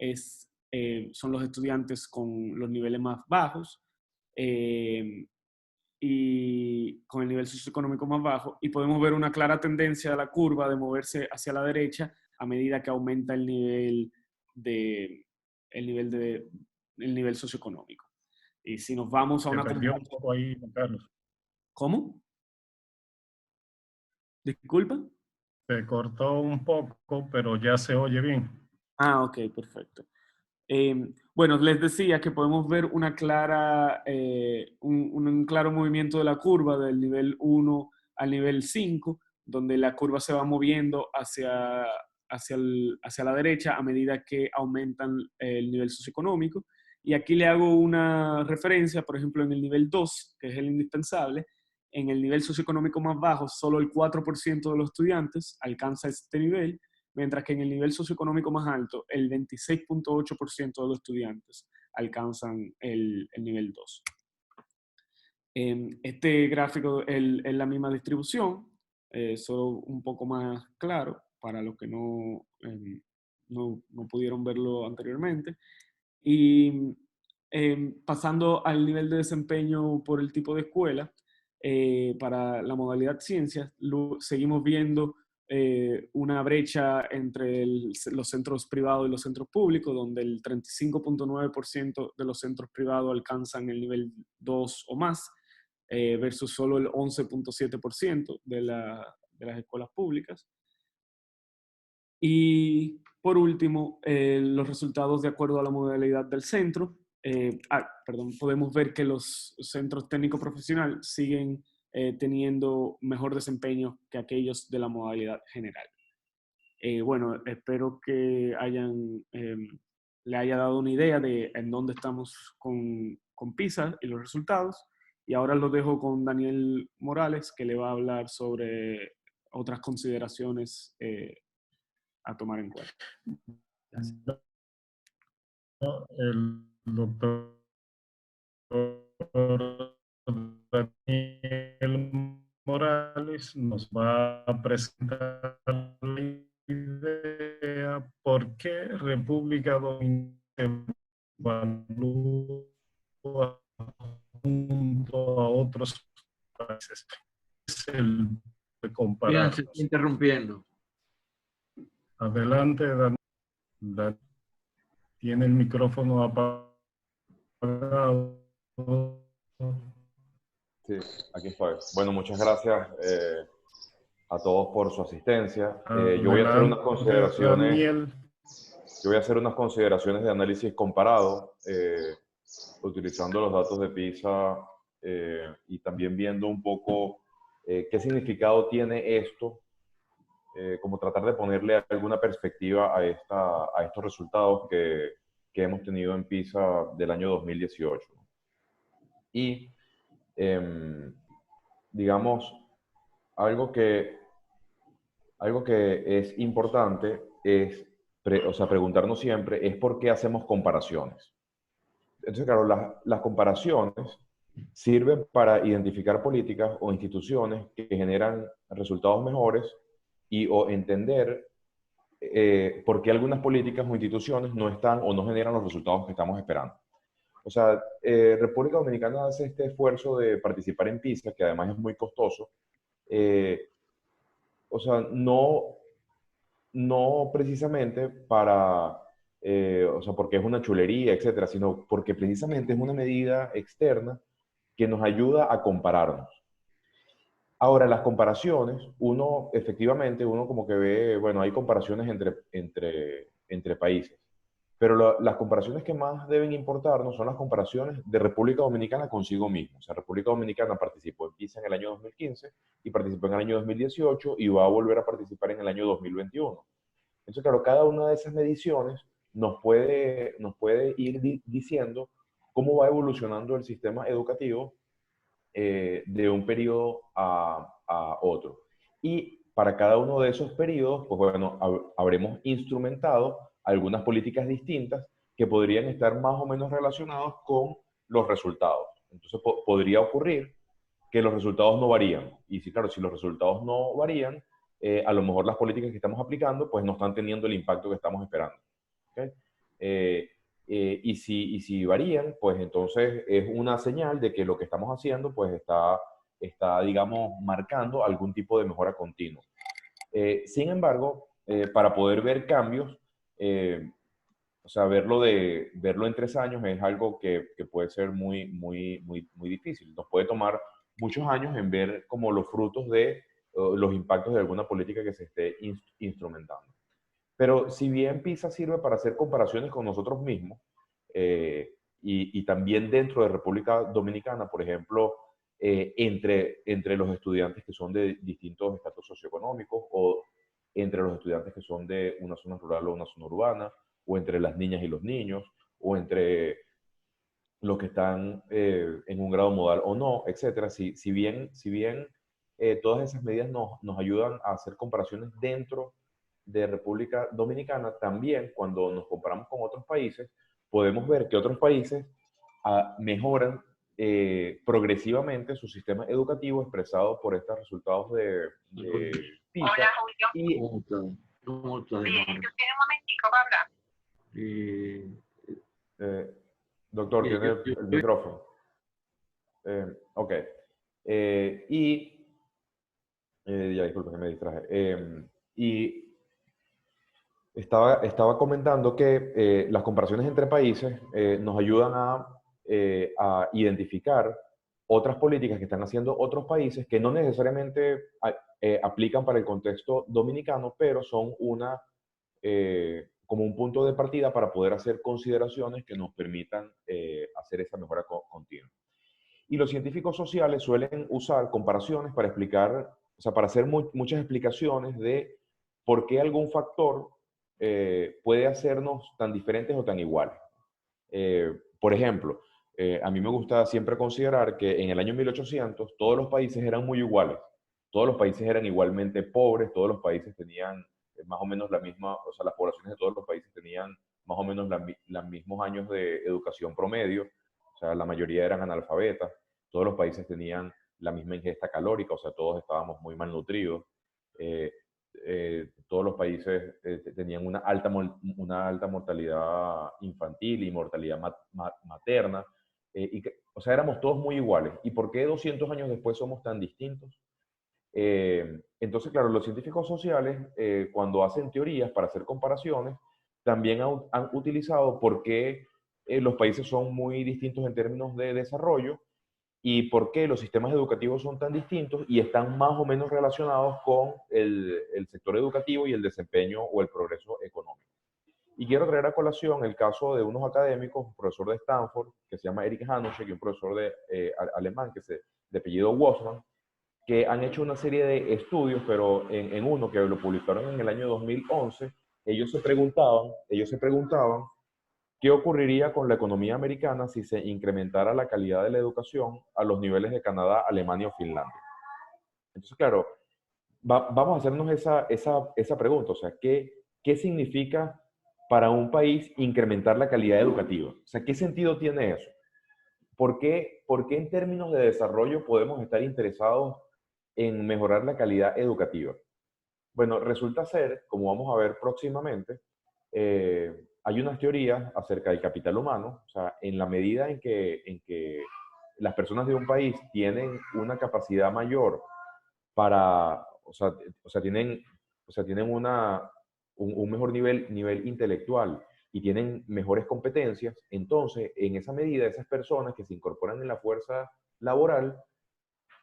son los estudiantes con los niveles más bajos y con el nivel socioeconómico más bajo, y podemos ver una clara tendencia de la curva de moverse hacia la derecha a medida que aumenta el nivel socioeconómico. Y si nos vamos a una perdió un poco ahí, Carlos. ¿Cómo? ¿Disculpa? Se cortó un poco, pero ya se oye bien. Ah, ok, perfecto. Bueno, les decía que podemos ver un claro movimiento de la curva del nivel 1 al nivel 5, donde la curva se va moviendo hacia la derecha a medida que aumentan el nivel socioeconómico. Y aquí le hago una referencia, por ejemplo, en el nivel 2, que es el indispensable. En el nivel socioeconómico más bajo, solo el 4% de los estudiantes alcanza este nivel, mientras que en el nivel socioeconómico más alto, el 26.8% de los estudiantes alcanzan el nivel 2. Este gráfico es la misma distribución, solo un poco más claro para los que no pudieron verlo anteriormente. Y pasando al nivel de desempeño por el tipo de escuela, para la modalidad ciencias, seguimos viendo una brecha entre los centros privados y los centros públicos, donde el 35.9% de los centros privados alcanzan el nivel 2 o más, versus solo el 11.7% de las escuelas públicas. Y por último, los resultados de acuerdo a la modalidad del centro. Podemos ver que los centros técnico profesional siguen teniendo mejor desempeño que aquellos de la modalidad general. Bueno, espero que le haya dado una idea de en dónde estamos con PISA y los resultados. Y ahora lo dejo con Daniel Morales, que le va a hablar sobre otras consideraciones a tomar en cuenta. Gracias. El doctor Daniel Morales nos va a presentar la idea por qué República Dominicana evalúa junto a otros países. Es el de compararlos. Se está interrumpiendo. Adelante, Daniel. Tiene el micrófono apagado. Sí, aquí estoy. Bueno, muchas gracias a todos por su asistencia. Yo voy a hacer unas consideraciones. Yo voy a hacer unas consideraciones de análisis comparado, utilizando los datos de PISA y también viendo un poco qué significado tiene esto, como tratar de ponerle alguna perspectiva a estos resultados que hemos tenido en PISA del año 2018. Y, digamos, algo que es importante es preguntarnos siempre es por qué hacemos comparaciones. Entonces, claro, las comparaciones sirven para identificar políticas o instituciones que generan resultados mejores o entender por qué algunas políticas o instituciones no están o no generan los resultados que estamos esperando. O sea, República Dominicana hace este esfuerzo de participar en PISA, que además es muy costoso. O sea, no precisamente para, o sea, porque es una chulería, etcétera, sino porque precisamente es una medida externa que nos ayuda a compararnos. Ahora, las comparaciones, efectivamente, uno como que ve, bueno, hay comparaciones entre países, pero las comparaciones que más deben importarnos son las comparaciones de República Dominicana consigo mismo. O sea, República Dominicana participó en PISA en el año 2015 y participó en el año 2018 y va a volver a participar en el año 2021. Entonces, claro, cada una de esas mediciones nos puede ir diciendo cómo va evolucionando el sistema educativo de un periodo a otro. Y para cada uno de esos periodos, pues bueno, habremos instrumentado algunas políticas distintas que podrían estar más o menos relacionados con los resultados. Entonces podría ocurrir que los resultados no varían. Y sí, claro, si los resultados no varían, a lo mejor las políticas que estamos aplicando pues no están teniendo el impacto que estamos esperando. ¿Okay? Y si varían, pues entonces es una señal de que lo que estamos haciendo pues está digamos, marcando algún tipo de mejora continua. Sin embargo, para poder ver cambios, o sea, verlo en 3 años es algo que puede ser muy difícil. Nos puede tomar muchos años en ver como los frutos de los impactos de alguna política que se esté instrumentando. Pero si bien PISA sirve para hacer comparaciones con nosotros mismos, y también dentro de República Dominicana, por ejemplo, entre los estudiantes que son de distintos estatus socioeconómicos, o entre los estudiantes que son de una zona rural o una zona urbana, o entre las niñas y los niños, o entre los que están en un grado modal o no, etc. Si bien todas esas medidas nos ayudan a hacer comparaciones dentro de República Dominicana, también cuando nos comparamos con otros países, podemos ver que otros países mejoran progresivamente su sistema educativo expresado por estos resultados de PISA. Hola, Julio. ¿Cómo estás? Bien, ¿tú tienes un momentico para hablar? Doctor, tiene el micrófono. Ok. Ya, disculpe que me distraje. Y estaba comentando que las comparaciones entre países nos ayudan a identificar otras políticas que están haciendo otros países que no necesariamente aplican para el contexto dominicano, pero son como un punto de partida para poder hacer consideraciones que nos permitan hacer esa mejora continua. Y los científicos sociales suelen usar comparaciones para explicar, o sea, para hacer muchas explicaciones de por qué algún factor puede hacernos tan diferentes o tan iguales. Por ejemplo, a mí me gusta siempre considerar que en el año 1800 todos los países eran muy iguales. Todos los países eran igualmente pobres, todos los países tenían más o menos la misma, o sea, las poblaciones de todos los países tenían más o menos los mismos años de educación promedio, o sea, la mayoría eran analfabetas, todos los países tenían la misma ingesta calórica, o sea, todos estábamos muy malnutridos, todos los países tenían una alta mortalidad infantil y mortalidad materna, o sea, éramos todos muy iguales. ¿Y por qué 200 años después somos tan distintos? Entonces, claro, los científicos sociales, cuando hacen teorías para hacer comparaciones, también han utilizado por qué los países son muy distintos en términos de desarrollo y por qué los sistemas educativos son tan distintos y están más o menos relacionados con el sector educativo y el desempeño o el progreso económico. Y quiero traer a colación el caso de unos académicos, un profesor de Stanford, que se llama Eric Hanuschek, y un profesor alemán, de apellido Wossmann, que han hecho una serie de estudios, pero en uno que lo publicaron en el año 2011, ellos se preguntaban qué ocurriría con la economía americana si se incrementara la calidad de la educación a los niveles de Canadá, Alemania o Finlandia. Entonces, claro, vamos a hacernos esa pregunta, o sea, ¿qué significa para un país incrementar la calidad educativa? O sea, ¿qué sentido tiene eso? ¿Por qué en términos de desarrollo podemos estar interesados en mejorar la calidad educativa? Bueno, resulta ser, como vamos a ver próximamente, hay unas teorías acerca del capital humano, o sea, en la medida en que las personas de un país tienen una capacidad mayor para, tienen un mejor nivel intelectual y tienen mejores competencias, entonces, en esa medida, esas personas que se incorporan en la fuerza laboral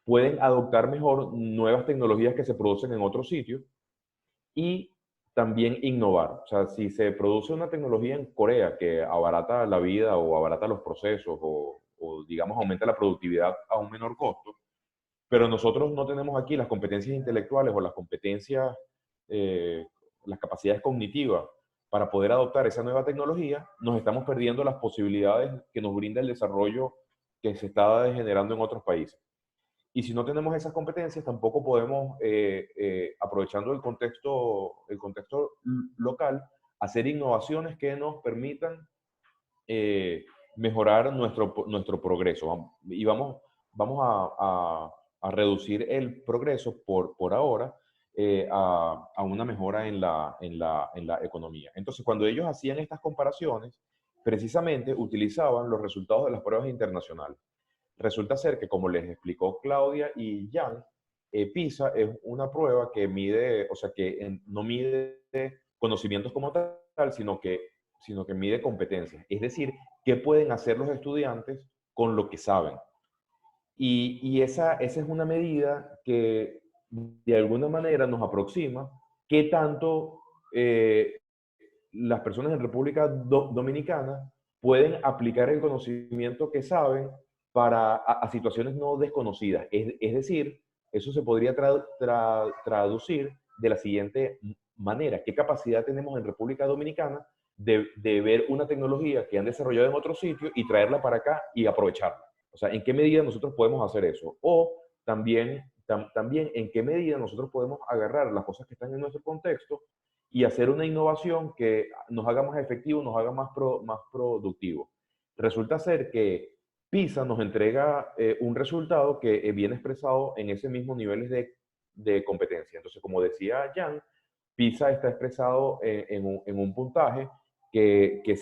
pueden adoptar mejor nuevas tecnologías que se producen en otros sitios y también innovar. O sea, si se produce una tecnología en Corea que abarata la vida o abarata los procesos o digamos, aumenta la productividad a un menor costo, pero nosotros no tenemos aquí las competencias intelectuales o las competencias, las capacidades cognitivas para poder adoptar esa nueva tecnología, nos estamos perdiendo las posibilidades que nos brinda el desarrollo que se está generando en otros países. Y si no tenemos esas competencias, tampoco podemos, aprovechando el contexto local, hacer innovaciones que nos permitan mejorar nuestro progreso. Y vamos a reducir el progreso por ahora a una mejora en la economía. Entonces, cuando ellos hacían estas comparaciones, precisamente utilizaban los resultados de las pruebas internacionales. Resulta ser que, como les explicó Claudia y Jan, PISA es una prueba que mide, o sea, que no mide conocimientos como tal, sino que mide competencias. Es decir, qué pueden hacer los estudiantes con lo que saben. Y esa es una medida que de alguna manera nos aproxima qué tanto las personas en República Dominicana pueden aplicar el conocimiento que saben a situaciones no desconocidas. Es decir, eso se podría traducir de la siguiente manera. ¿Qué capacidad tenemos en República Dominicana de ver una tecnología que han desarrollado en otro sitio y traerla para acá y aprovecharla? O sea, ¿en qué medida nosotros podemos hacer eso? O también en qué medida nosotros podemos agarrar las cosas que están en nuestro contexto y hacer una innovación que nos haga más efectivo, nos haga más productivo. Resulta ser que PISA nos entrega un resultado que viene expresado en ese mismo niveles de competencia. Entonces, como decía Jan, PISA está expresado en un puntaje que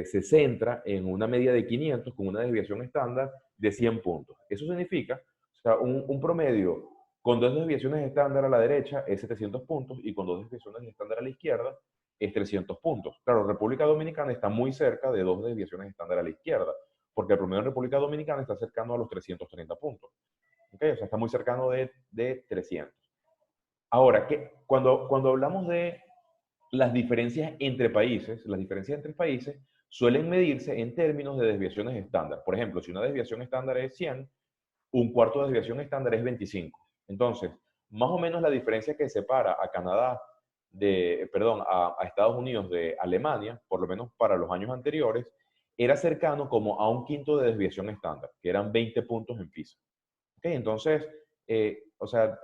se centra en una media de 500 con una desviación estándar de 100 puntos. Eso significa, o sea, un promedio con dos desviaciones estándar a la derecha es 700 puntos y con dos desviaciones estándar a la izquierda es 300 puntos. Claro, República Dominicana está muy cerca de dos desviaciones estándar a la izquierda, porque el promedio en República Dominicana está cercano a los 330 puntos. ¿Okay? O sea, está muy cercano de 300. Ahora, cuando hablamos de las diferencias entre países suelen medirse en términos de desviaciones estándar. Por ejemplo, si una desviación estándar es 100, un cuarto de desviación estándar es 25. Entonces, más o menos la diferencia que separa a Canadá a Estados Unidos de Alemania, por lo menos para los años anteriores, era cercano como a un quinto de desviación estándar, que eran 20 puntos en PISA. ¿Okay? Entonces, o sea,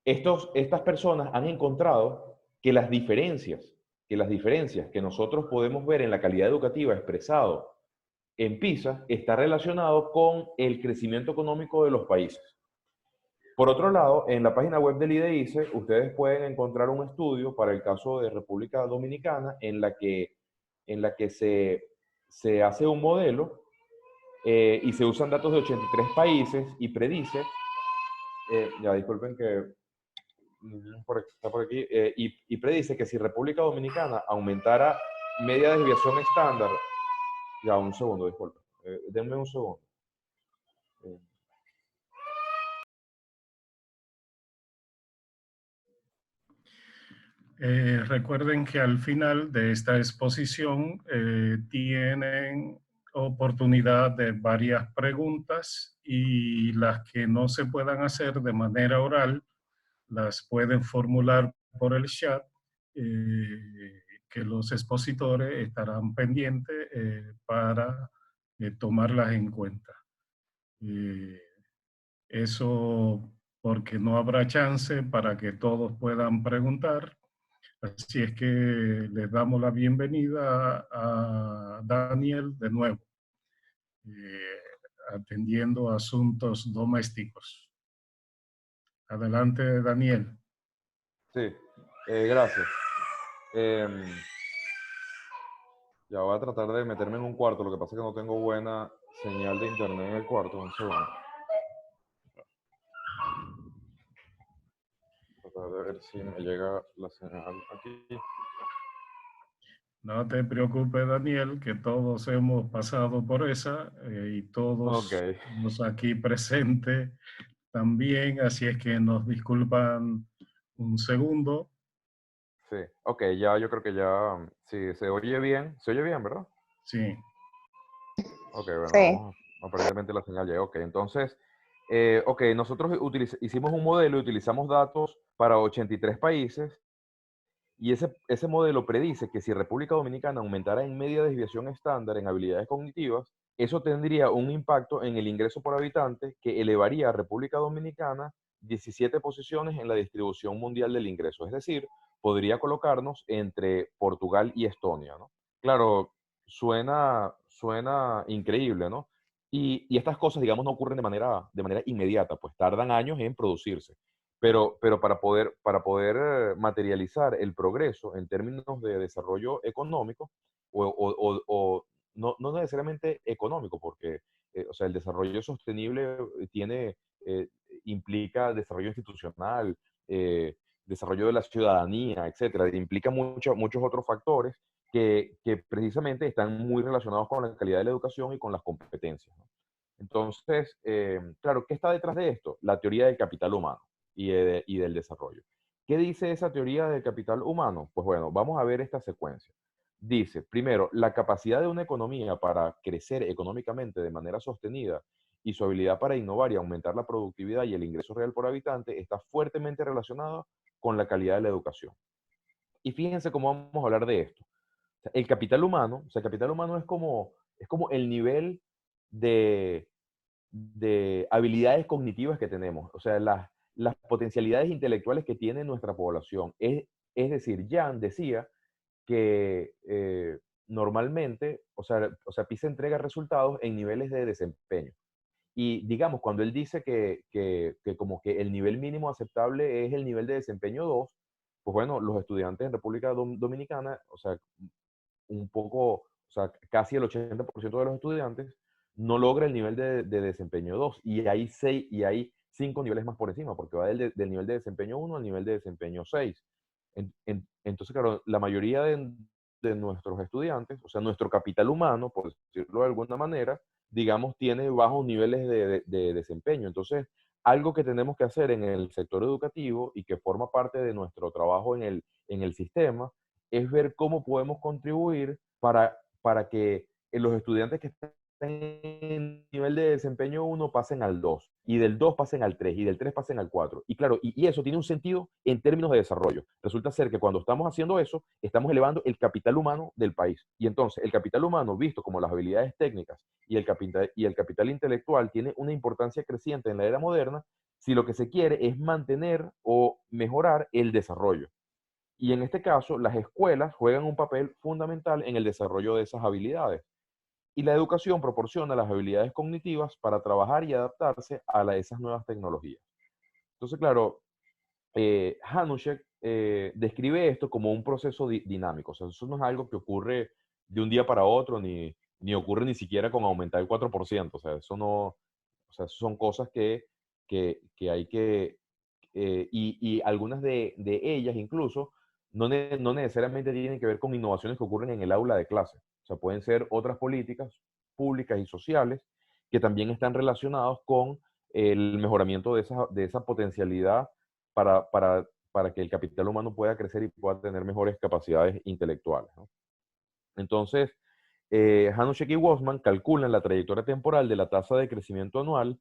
estas personas han encontrado que las diferencias que nosotros podemos ver en la calidad educativa expresado en PISA está relacionado con el crecimiento económico de los países. Por otro lado, en la página web del IDEICE, ustedes pueden encontrar un estudio para el caso de República Dominicana en la que se hace un modelo y se usan datos de 83 países y predice, ya disculpen que está por aquí, y predice que si República Dominicana aumentara media desviación estándar, ya un segundo, disculpen, denme un segundo. Recuerden que al final de esta exposición tienen oportunidad de varias preguntas y las que no se puedan hacer de manera oral las pueden formular por el chat, que los expositores estarán pendientes para tomarlas en cuenta. Eso porque no habrá chance para que todos puedan preguntar. Así es que les damos la bienvenida a Daniel de nuevo, atendiendo asuntos domésticos. Adelante, Daniel. Sí, gracias. Ya voy a tratar de meterme en un cuarto, lo que pasa es que no tengo buena señal de internet en el cuarto. Un segundo. Tratar de ver si me llega la señal aquí. No te preocupes, Daniel, que todos hemos pasado por esa y todos los aquí presentes también, así es que nos disculpan un segundo. Sí, ok, ya yo creo que ya, sí, se oye bien, ¿verdad? Sí. Ok, bueno, Sí. vamos, aparentemente la señal llega, ok, entonces, ok, nosotros hicimos un modelo y utilizamos datos para 83 países y ese modelo predice que si República Dominicana aumentara en media desviación estándar en habilidades cognitivas, eso tendría un impacto en el ingreso por habitante que elevaría a República Dominicana 17 posiciones en la distribución mundial del ingreso. Es decir, podría colocarnos entre Portugal y Estonia, ¿no? Claro, suena increíble, ¿no? Y estas cosas, digamos, no ocurren de manera inmediata, pues tardan años en producirse. Pero para poder materializar el progreso en términos de desarrollo económico, o no necesariamente económico, porque o sea, el desarrollo sostenible implica desarrollo institucional, desarrollo de la ciudadanía, etcétera. Implica muchos otros factores que precisamente están muy relacionados con la calidad de la educación y con las competencias, ¿no? Entonces, claro, ¿qué está detrás de esto? La teoría del capital humano y del desarrollo. ¿Qué dice esa teoría del capital humano? Pues bueno, vamos a ver esta secuencia. Dice, primero, la capacidad de una economía para crecer económicamente de manera sostenida y su habilidad para innovar y aumentar la productividad y el ingreso real por habitante está fuertemente relacionada con la calidad de la educación. Y fíjense cómo vamos a hablar de esto. O sea, el capital humano, o sea, el capital humano es como el nivel de habilidades cognitivas que tenemos, o sea, las potencialidades intelectuales que tiene nuestra población. Es decir, Jan decía que normalmente, o sea, PISA entrega resultados en niveles de desempeño. Y digamos, cuando él dice que como que el nivel mínimo aceptable es el nivel de desempeño 2, pues bueno, los estudiantes en República Dominicana, o sea, o sea, casi el 80% de los estudiantes no logra el nivel de desempeño 2 y hay 5 niveles más por encima, porque va del nivel de desempeño 1 al nivel de desempeño 6. Entonces, claro, la mayoría de nuestros estudiantes, o sea, nuestro capital humano, por decirlo de alguna manera, digamos, tiene bajos niveles de desempeño. Entonces, algo que tenemos que hacer en el sector educativo y que forma parte de nuestro trabajo en el sistema es ver cómo podemos contribuir para que los estudiantes que están en nivel de desempeño 1 pasen al 2, y del 2 pasen al 3, y del 3 pasen al 4. Y claro, y eso tiene un sentido en términos de desarrollo. Resulta ser que cuando estamos haciendo eso, estamos elevando el capital humano del país. Y entonces, el capital humano, visto como las habilidades técnicas y el capital intelectual, tiene una importancia creciente en la era moderna si lo que se quiere es mantener o mejorar el desarrollo. Y en este caso, las escuelas juegan un papel fundamental en el desarrollo de esas habilidades. Y la educación proporciona las habilidades cognitivas para trabajar y adaptarse a esas nuevas tecnologías. Entonces, claro, Hanushek describe esto como un proceso dinámico. O sea, eso no es algo que ocurre de un día para otro, ni ocurre ni siquiera con aumentar el 4%. O sea, eso no, o sea, son cosas que hay que, y algunas de ellas incluso no necesariamente tienen que ver con innovaciones que ocurren en el aula de clase. O sea, pueden ser otras políticas públicas y sociales que también están relacionados con el mejoramiento de esa potencialidad para que el capital humano pueda crecer y pueda tener mejores capacidades intelectuales, ¿no? Entonces, Hanushek y Wossman calculan la trayectoria temporal de la tasa de crecimiento anual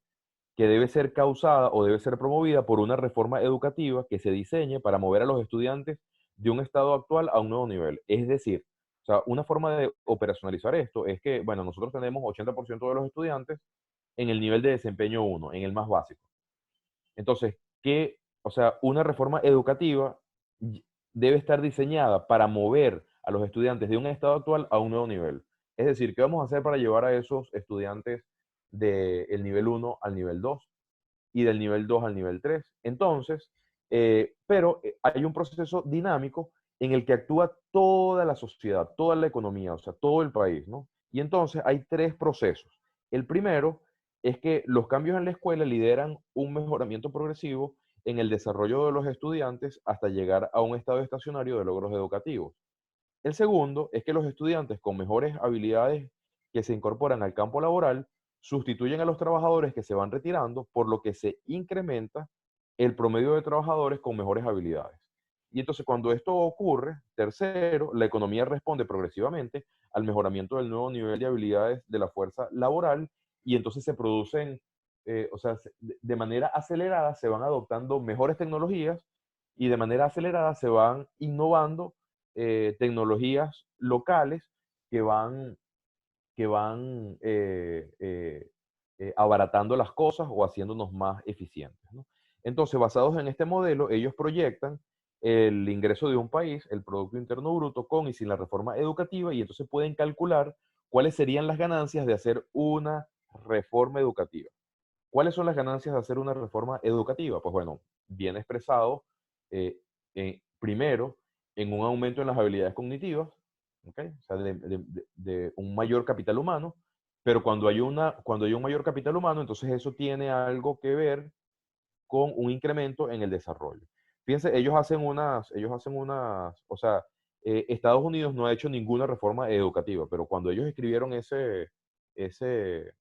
que debe ser causada o debe ser promovida por una reforma educativa que se diseñe para mover a los estudiantes de un estado actual a un nuevo nivel. Es decir, o sea, una forma de operacionalizar esto es que, bueno, nosotros tenemos 80% de los estudiantes en el nivel de desempeño 1, en el más básico. Entonces, o sea, una reforma educativa debe estar diseñada para mover a los estudiantes de un estado actual a un nuevo nivel. Es decir, ¿qué vamos a hacer para llevar a esos estudiantes del nivel 1 al nivel 2 y del nivel 2 al nivel 3? Entonces, pero hay un proceso dinámico en el que actúa toda la sociedad, toda la economía, o sea, todo el país, ¿no? Y entonces hay tres procesos. El primero es que los cambios en la escuela lideran un mejoramiento progresivo en el desarrollo de los estudiantes hasta llegar a un estado estacionario de logros educativos. El segundo es que los estudiantes con mejores habilidades que se incorporan al campo laboral sustituyen a los trabajadores que se van retirando, por lo que se incrementa el promedio de trabajadores con mejores habilidades. Y entonces cuando esto ocurre, tercero, la economía responde progresivamente al mejoramiento del nuevo nivel de habilidades de la fuerza laboral y entonces se producen, o sea, de manera acelerada se van adoptando mejores tecnologías y de manera acelerada se van innovando tecnologías locales que van abaratando las cosas o haciéndonos más eficientes, ¿no? Entonces, basados en este modelo, ellos proyectan el ingreso de un país, el Producto Interno Bruto, con y sin la reforma educativa, y entonces pueden calcular cuáles serían las ganancias de hacer una reforma educativa. ¿Cuáles son las ganancias de hacer una reforma educativa? Pues bueno, bien expresado, primero, en un aumento en las habilidades cognitivas, ¿okay? O sea, de un mayor capital humano, pero cuando hay un mayor capital humano, entonces eso tiene algo que ver con un incremento en el desarrollo. Fíjense, o sea, Estados Unidos no ha hecho ninguna reforma educativa, pero cuando ellos escribieron ese ese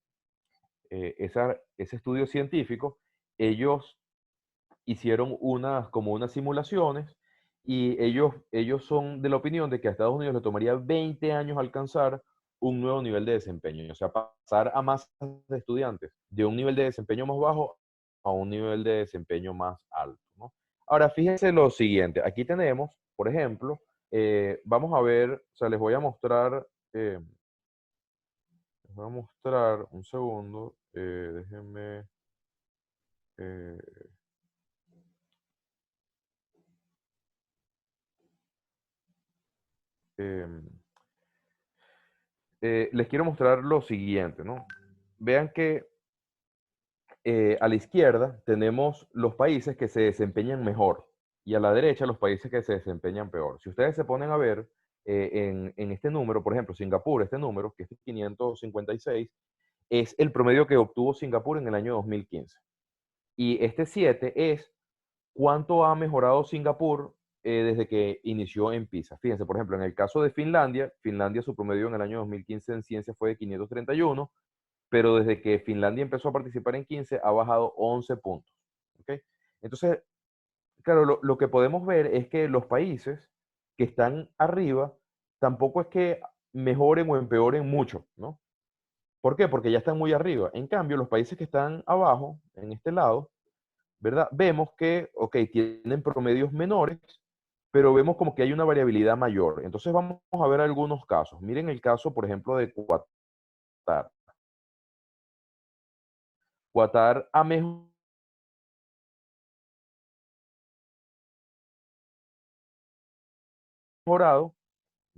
estudio científico, ellos hicieron como unas simulaciones y ellos son de la opinión de que a Estados Unidos le tomaría 20 años alcanzar un nuevo nivel de desempeño, o sea, pasar a más de estudiantes de un nivel de desempeño más bajo a un nivel de desempeño más alto, ¿no? Ahora, fíjense lo siguiente, aquí tenemos, por ejemplo, vamos a ver, o sea, les voy a mostrar un segundo, déjenme... Eh, em, les quiero mostrar lo siguiente, ¿no? Vean que a la izquierda tenemos los países que se desempeñan mejor y a la derecha los países que se desempeñan peor. Si ustedes se ponen a ver en este número, por ejemplo, Singapur, este número, que es 556, es el promedio que obtuvo Singapur en el año 2015. Y este 7 es cuánto ha mejorado Singapur desde que inició en PISA. Fíjense, por ejemplo, en el caso de Finlandia, su promedio en el año 2015 en ciencia fue de 531, pero desde que Finlandia empezó a participar en 15 ha bajado 11 puntos. ¿Okay? Entonces, claro, lo que podemos ver es que los países que están arriba tampoco es que mejoren o empeoren mucho, ¿no? ¿Por qué? Porque ya están muy arriba. En cambio, los países que están abajo, en este lado, ¿verdad? Vemos que, ok, tienen promedios menores, pero vemos como que hay una variabilidad mayor. Entonces vamos a ver algunos casos. Miren el caso, por ejemplo, de Qatar. Qatar ha mejorado,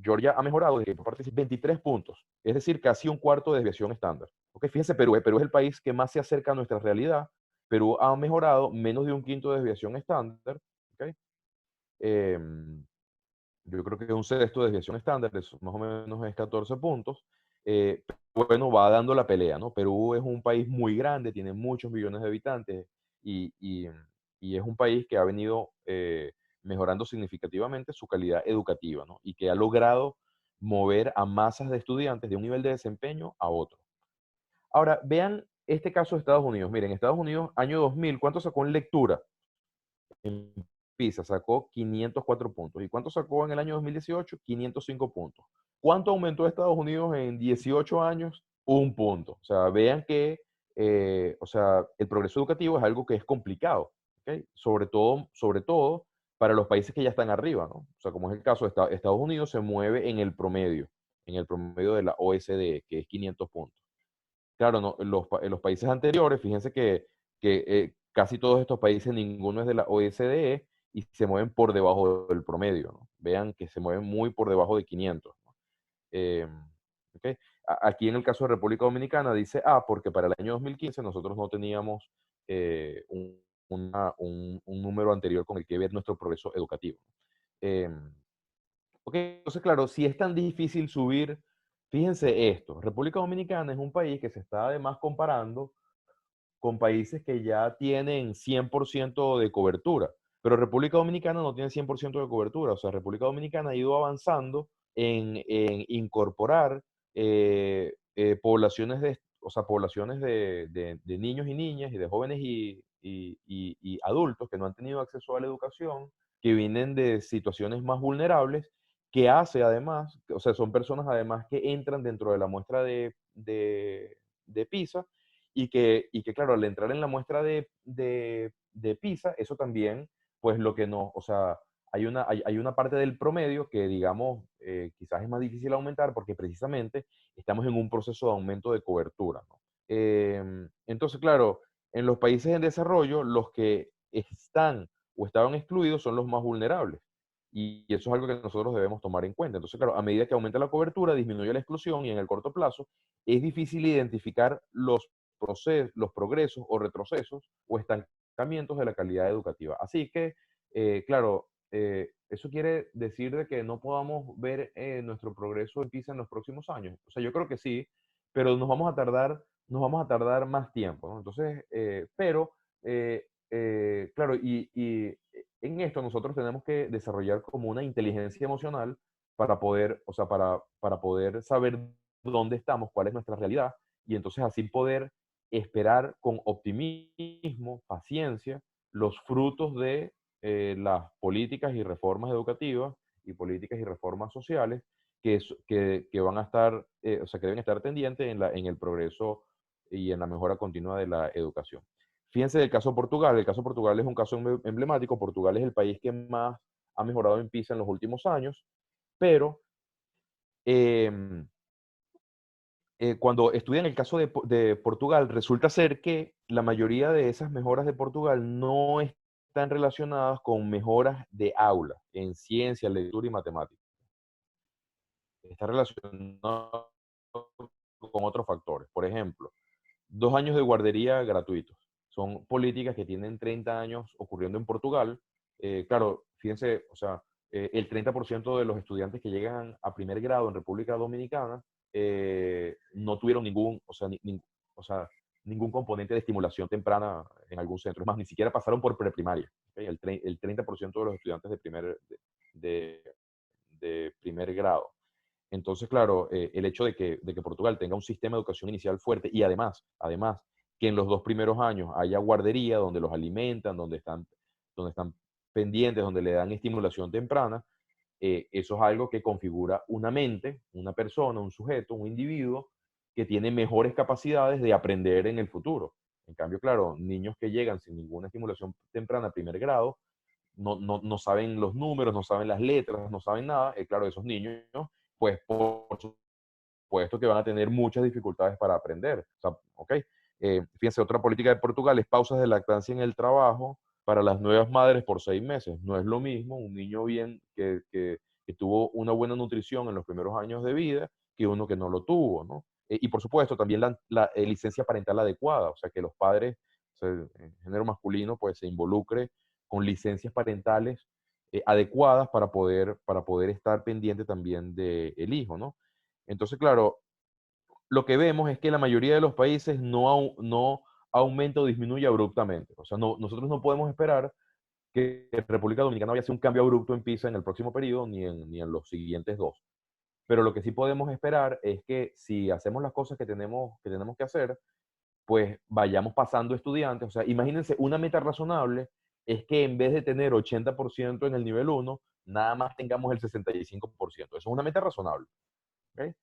Georgia ha mejorado desde que participa 23 puntos, es decir, casi un cuarto de desviación estándar. Ok, fíjense, Perú es el país que más se acerca a nuestra realidad. Perú ha mejorado menos de un quinto de desviación estándar. ¿Okay? Yo creo que un sexto de desviación estándar, más o menos es 14 puntos. Bueno, va dando la pelea, ¿no? Perú es un país muy grande, tiene muchos millones de habitantes y es un país que ha venido mejorando significativamente su calidad educativa, ¿no? Y que ha logrado mover a masas de estudiantes de un nivel de desempeño a otro. Ahora, vean este caso de Estados Unidos. Miren, Estados Unidos, año 2000, ¿cuánto sacó en lectura? En PISA sacó 504 puntos. ¿Y cuánto sacó en el año 2018? 505 puntos. ¿Cuánto aumentó Estados Unidos en 18 años? Un punto. O sea, vean que o sea, el progreso educativo es algo que es complicado, ¿okay? Sobre todo para los países que ya están arriba, ¿no? O sea, como es el caso de Estados Unidos, se mueve en el promedio de la OSDE, que es 500 puntos. Claro, no, los países anteriores, fíjense que casi todos estos países, ninguno es de la OSDE y se mueven por debajo del promedio, ¿no? Vean que se mueven muy por debajo de 500, ¿no? ¿Okay? Aquí en el caso de República Dominicana dice, porque para el año 2015 nosotros no teníamos un número anterior con el que ver nuestro progreso educativo. Ok, entonces, claro, si es tan difícil subir, fíjense esto, República Dominicana es un país que se está además comparando con países que ya tienen 100% de cobertura, pero República Dominicana no tiene 100% de cobertura, o sea, República Dominicana ha ido avanzando en incorporar poblaciones de niños y niñas y de jóvenes y adultos que no han tenido acceso a la educación, que vienen de situaciones más vulnerables, que hace además, o sea, son personas además que entran dentro de la muestra de PISA y que, claro, al entrar en la muestra de PISA, eso también, pues lo que no, o sea, hay una parte del promedio que, digamos, quizás es más difícil aumentar porque precisamente estamos en un proceso de aumento de cobertura, ¿no? Entonces, claro, en los países en desarrollo, los que están o estaban excluidos son los más vulnerables. Y eso es algo que nosotros debemos tomar en cuenta. Entonces, claro, a medida que aumenta la cobertura, disminuye la exclusión y en el corto plazo es difícil identificar los progresos o retrocesos o estancamientos de la calidad educativa. Así que, claro, eso quiere decir de que no podamos ver nuestro progreso en PISA en los próximos años. O sea, yo creo que sí, pero nos vamos a tardar más tiempo, ¿no? Entonces, claro, y en esto nosotros tenemos que desarrollar como una inteligencia emocional para poder, o sea, para poder saber dónde estamos, cuál es nuestra realidad, y entonces así poder esperar con optimismo, paciencia, los frutos de las políticas y reformas educativas y políticas y reformas sociales que van a estar, o sea, que deben estar tendientes en el progreso y en la mejora continua de la educación. Fíjense del caso de Portugal. El caso de Portugal es un caso emblemático. Portugal es el país que más ha mejorado en PISA en los últimos años, pero cuando estudian el caso de Portugal, resulta ser que la mayoría de esas mejoras de Portugal no están relacionadas con mejoras de aula en ciencia, lectura y matemáticas. Está relacionado con otros factores. Por ejemplo, 2 años de guardería gratuitos. Son políticas que tienen 30 años ocurriendo en Portugal. Claro, fíjense, o sea, el 30% de los estudiantes que llegan a primer grado en República Dominicana no tuvieron ningún componente de estimulación temprana en algún centro. Es más, ni siquiera pasaron por preprimaria. ¿Okay? El 30% de los estudiantes de primer grado. Entonces, claro, el hecho de que Portugal tenga un sistema de educación inicial fuerte y además, que en los 2 primeros años haya guardería donde los alimentan, donde están pendientes, donde le dan estimulación temprana, eso es algo que configura una mente, una persona, un sujeto, un individuo que tiene mejores capacidades de aprender en el futuro. En cambio, claro, niños que llegan sin ninguna estimulación temprana a primer grado, no saben los números, no saben las letras, no saben nada. Claro, esos niños, pues por supuesto que van a tener muchas dificultades para aprender. O sea, ¿ok? Fíjense, otra política de Portugal es pausas de lactancia en el trabajo para las nuevas madres por 6 meses. No es lo mismo un niño bien que tuvo una buena nutrición en los primeros años de vida que uno que no lo tuvo, ¿no? Y por supuesto también la licencia parental adecuada, o sea, que los padres, o sea, en género masculino, pues se involucre con licencias parentales adecuadas para poder estar pendiente también del hijo, ¿no? Entonces, claro, lo que vemos es que la mayoría de los países no aumenta o disminuye abruptamente. O sea, nosotros no podemos esperar que República Dominicana vaya a hacer un cambio abrupto en PISA en el próximo periodo ni en los siguientes 2. Pero lo que sí podemos esperar es que si hacemos las cosas que tenemos que hacer, pues vayamos pasando estudiantes. O sea, imagínense, una meta razonable es que en vez de tener 80% en el nivel 1, nada más tengamos el 65%. Eso es una meta razonable. ¿Okay?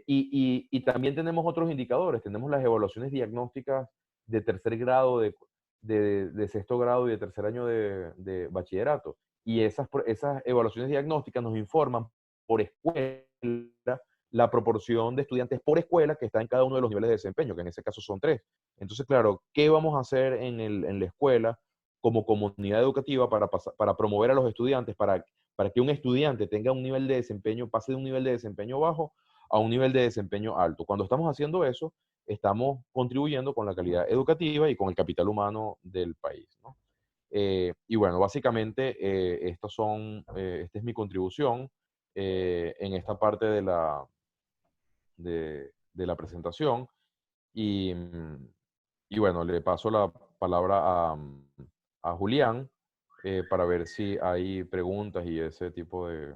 Y también tenemos otros indicadores. Tenemos las evaluaciones diagnósticas de tercer grado, de sexto grado y de tercer año de bachillerato. Y esas evaluaciones diagnósticas nos informan por escuela la proporción de estudiantes por escuela que está en cada uno de los niveles de desempeño, que en ese caso son 3. Entonces, claro, ¿qué vamos a hacer en la escuela como comunidad educativa para promover a los estudiantes, para que un estudiante tenga un nivel de desempeño, pase de un nivel de desempeño bajo a un nivel de desempeño alto? Cuando estamos haciendo eso, estamos contribuyendo con la calidad educativa y con el capital humano del país, ¿no? Y bueno, básicamente esta es mi contribución en esta parte de la presentación. Y bueno, le paso la palabra a Julián para ver si hay preguntas y ese tipo de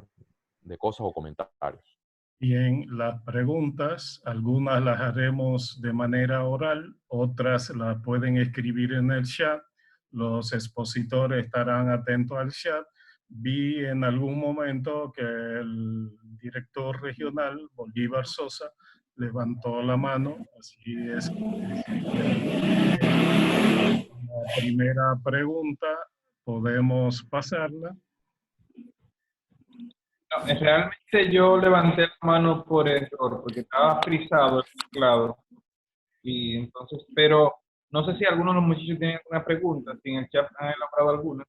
cosas o comentarios. Bien, las preguntas, algunas las haremos de manera oral, otras las pueden escribir en el chat. Los expositores estarán atentos al chat. Vi en algún momento que el director regional, Bolívar Sosa, levantó la mano, así es. La primera pregunta, podemos pasarla. No, realmente yo levanté la mano por error, porque estaba frisado el teclado. Y entonces, pero no sé si algunos de los muchachos tienen alguna pregunta, si en el chat han elaborado alguna.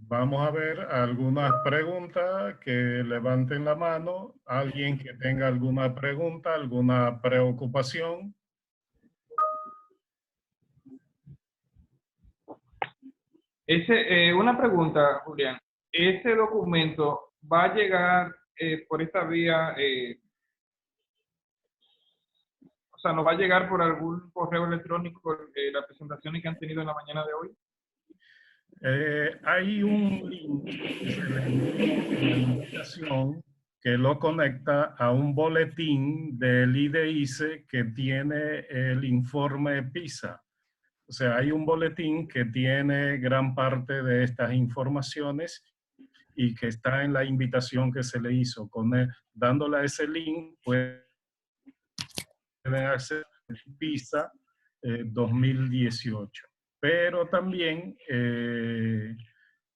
Vamos a ver algunas preguntas, que levanten la mano. Alguien que tenga alguna pregunta, alguna preocupación. Una pregunta, Julián. ¿Ese documento va a llegar por esta vía? O sea, ¿nos va a llegar por algún correo electrónico la presentación que han tenido en la mañana de hoy? Hay un link que se le envía en la invitación que lo conecta a un boletín del IDICE que tiene el informe PISA. O sea, hay un boletín que tiene gran parte de estas informaciones y que está en la invitación que se le hizo. Dándole a ese link, pueden acceder al PISA 2018. Pero también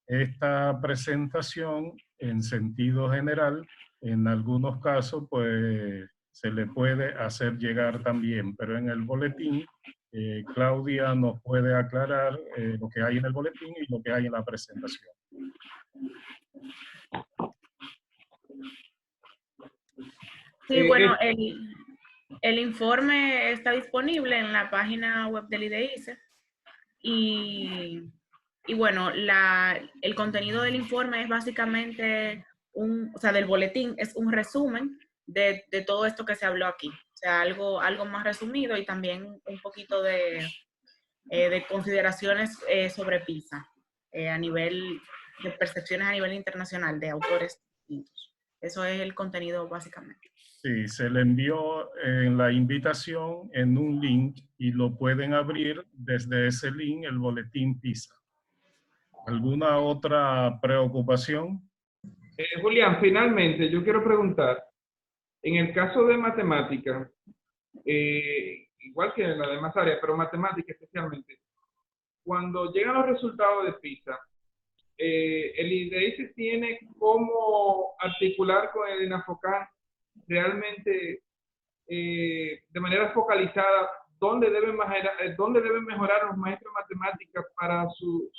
esta presentación, en sentido general, en algunos casos, pues se le puede hacer llegar también, pero en el boletín, Claudia nos puede aclarar lo que hay en el boletín y lo que hay en la presentación. Sí, bueno, el informe está disponible en la página web del IDICE y bueno, el contenido del informe es básicamente del boletín, es un resumen de todo esto que se habló aquí. O sea, algo más resumido y también un poquito de consideraciones sobre PISA a nivel de percepciones a nivel internacional de autores distintos. Eso es el contenido básicamente. Sí, se le envió en la invitación en un link y lo pueden abrir desde ese link, el boletín PISA. ¿Alguna otra preocupación? Julián, finalmente yo quiero preguntar, en el caso de matemática, igual que en las demás áreas, pero matemática especialmente, cuando llegan los resultados de PISA, el IDICE tiene cómo articular con el INAFOCAN realmente de manera focalizada dónde deben mejorar los maestros de matemáticas para su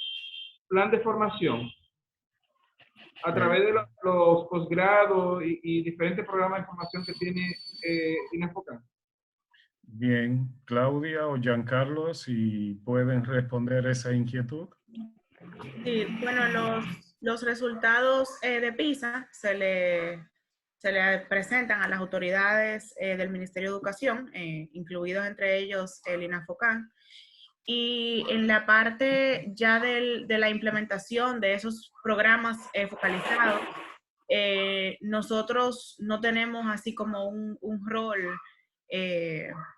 plan de formación a través de los posgrados y diferentes programas de formación que tiene INAFOCAN. Bien, Claudia o Giancarlo, si pueden responder esa inquietud. Sí, bueno, los resultados de PISA se le presentan a las autoridades del Ministerio de Educación, incluidos entre ellos el INAFOCAN, y en la parte ya de la implementación de esos programas focalizados, nosotros no tenemos así como un rol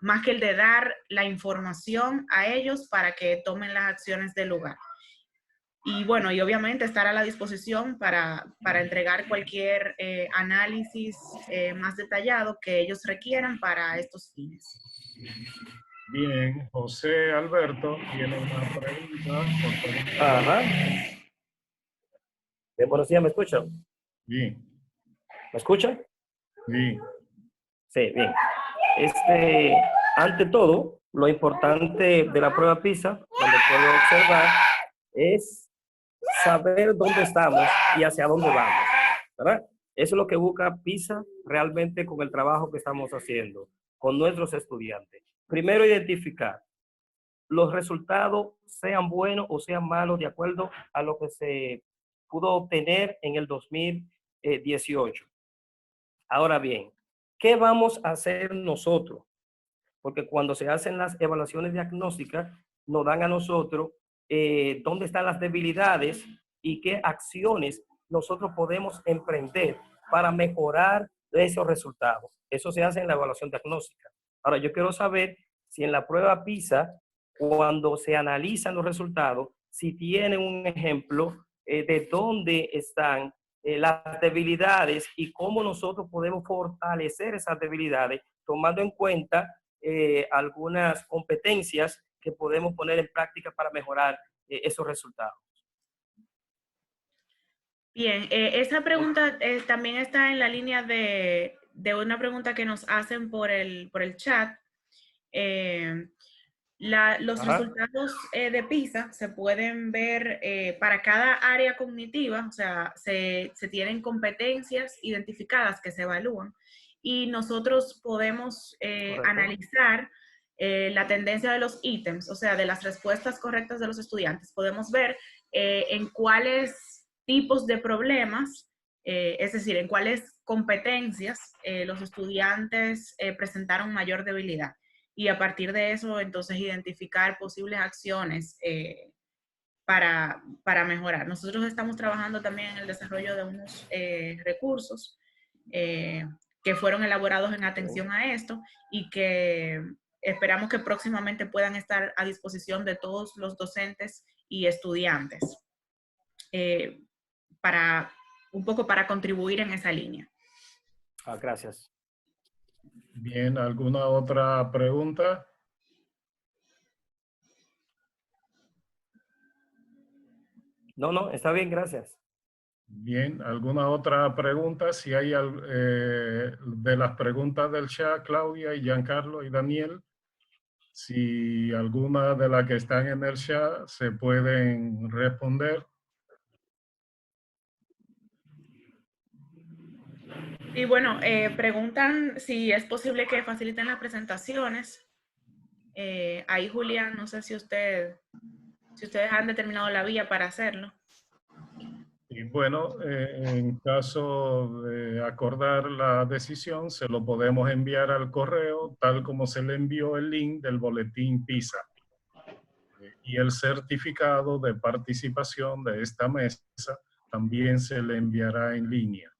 más que el de dar la información a ellos para que tomen las acciones del lugar. Y bueno, y obviamente estar a la disposición para entregar cualquier análisis más detallado que ellos requieran para estos fines. Bien, José Alberto tiene una pregunta. Ajá. Bien, buenos días, ¿me escuchan? Bien. ¿Me escuchan? Sí. Sí, bien. Ante todo, lo importante de la prueba PISA, donde puedo observar, es saber dónde estamos y hacia dónde vamos, ¿verdad? Eso es lo que busca PISA realmente con el trabajo que estamos haciendo con nuestros estudiantes. Primero, identificar los resultados, sean buenos o sean malos, de acuerdo a lo que se pudo obtener en el 2018. Ahora bien, ¿qué vamos a hacer nosotros? Porque cuando se hacen las evaluaciones diagnósticas, nos dan a nosotros dónde están las debilidades y qué acciones nosotros podemos emprender para mejorar esos resultados. Eso se hace en la evaluación diagnóstica. Ahora, yo quiero saber si en la prueba PISA, cuando se analizan los resultados, si tienen un ejemplo de dónde están las debilidades y cómo nosotros podemos fortalecer esas debilidades, tomando en cuenta algunas competencias que podemos poner en práctica para mejorar esos resultados. Bien, esa pregunta también está en la línea de una pregunta que nos hacen por el chat. Los resultados de PISA se pueden ver para cada área cognitiva, o sea, se tienen competencias identificadas que se evalúan y nosotros podemos analizar la tendencia de los ítems, o sea, de las respuestas correctas de los estudiantes. Podemos ver en cuáles tipos de problemas, es decir, en cuáles competencias los estudiantes presentaron mayor debilidad. Y a partir de eso, entonces, identificar posibles acciones para mejorar. Nosotros estamos trabajando también en el desarrollo de unos recursos que fueron elaborados en atención a esto y que esperamos que próximamente puedan estar a disposición de todos los docentes y estudiantes un poco para contribuir en esa línea. Gracias. Bien, ¿alguna otra pregunta? No, está bien, gracias. Bien, ¿alguna otra pregunta? Si hay de las preguntas del chat, Claudia y Giancarlo y Daniel, si alguna de las que están en el chat se pueden responder. Y bueno, preguntan si es posible que faciliten las presentaciones. Ahí, Julián, no sé si ustedes han determinado la vía para hacerlo. Y bueno, en caso de acordar la decisión, se lo podemos enviar al correo, tal como se le envió el link del boletín PISA. Y el certificado de participación de esta mesa también se le enviará en línea.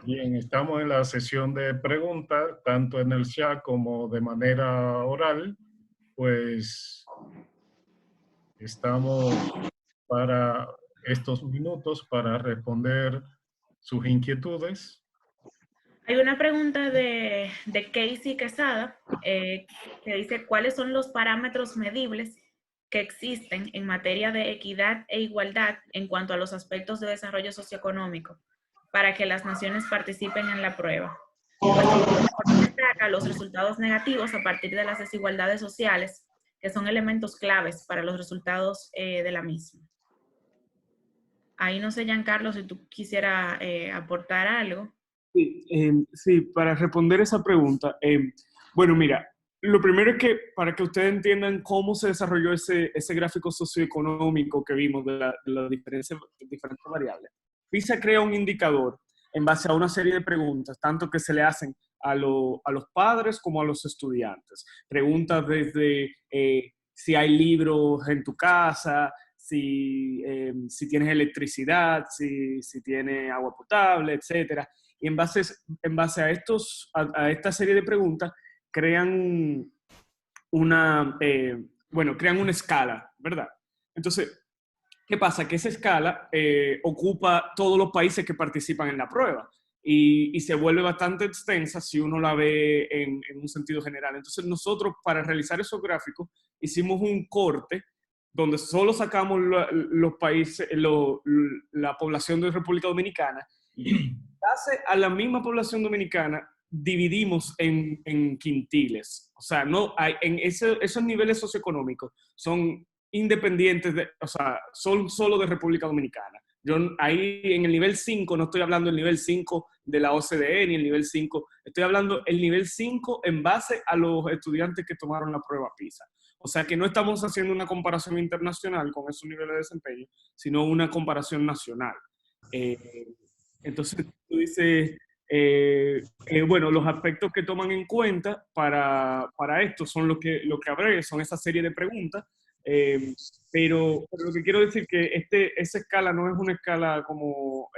Bien, estamos en la sesión de preguntas, tanto en el chat como de manera oral. Pues estamos para estos minutos para responder sus inquietudes. Hay una pregunta de Casey Quesada que dice, ¿cuáles son los parámetros medibles que existen en materia de equidad e igualdad en cuanto a los aspectos de desarrollo socioeconómico para que las naciones participen en la prueba? Destaca los resultados negativos a partir de las desigualdades sociales, que son elementos claves para los resultados de la misma. Ahí no sé, Giancarlo, si tú quisieras aportar algo. Sí, para responder esa pregunta, bueno, mira, lo primero es que para que ustedes entiendan cómo se desarrolló ese gráfico socioeconómico que vimos de las diferentes variables, PISA crea un indicador en base a una serie de preguntas, tanto que se le hacen a los padres como a los estudiantes. Preguntas desde si hay libros en tu casa, si tienes electricidad, si tienes agua potable, etcétera. Y en base a esta serie de preguntas, crean una escala, ¿verdad? Entonces, ¿qué pasa? Que esa escala ocupa todos los países que participan en la prueba y se vuelve bastante extensa si uno la ve en un sentido general. Entonces, nosotros, para realizar esos gráficos, hicimos un corte donde solo sacamos los países, la población de República Dominicana, y base a la misma población dominicana dividimos en quintiles. O sea, no hay, esos niveles socioeconómicos son independientes, o sea, son solo de República Dominicana. Ahí en el nivel 5, no estoy hablando del nivel 5 de la OCDE ni el nivel 5, estoy hablando el nivel 5 en base a los estudiantes que tomaron la prueba PISA. O sea que no estamos haciendo una comparación internacional con esos niveles de desempeño, sino una comparación nacional. Entonces, tú dices, bueno, los aspectos que toman en cuenta para esto son lo que habrá, son esa serie de preguntas. Pero lo que quiero decir que esa escala no es una escala como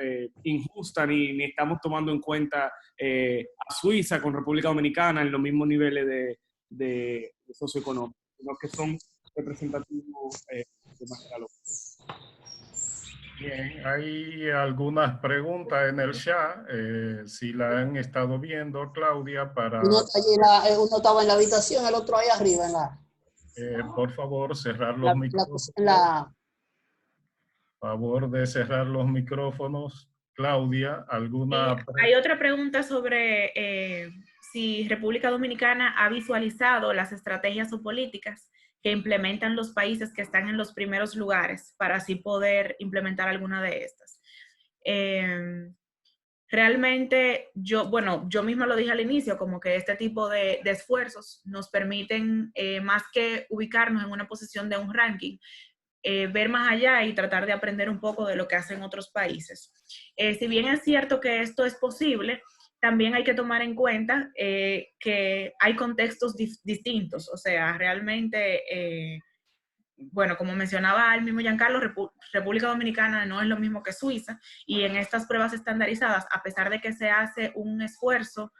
injusta, ni estamos tomando en cuenta a Suiza con República Dominicana en los mismos niveles de socioeconómico, sino que son representativos de manera local. Bien, hay algunas preguntas en el chat, si la han estado viendo, Claudia, para... Uno estaba en la habitación, el otro ahí arriba en la... por favor, cerrar los micrófonos. Favor de cerrar los micrófonos. Claudia, ¿alguna? Hay otra pregunta sobre si República Dominicana ha visualizado las estrategias o políticas que implementan los países que están en los primeros lugares para así poder implementar alguna de estas. Realmente, yo misma lo dije al inicio, como que este tipo de esfuerzos nos permiten, más que ubicarnos en una posición de un ranking, ver más allá y tratar de aprender un poco de lo que hacen otros países. Si bien es cierto que esto es posible, también hay que tomar en cuenta que hay contextos distintos. O sea, realmente, bueno, como mencionaba el mismo Giancarlo, República Dominicana no es lo mismo que Suiza, y en estas pruebas estandarizadas, a pesar de que se hace un esfuerzo,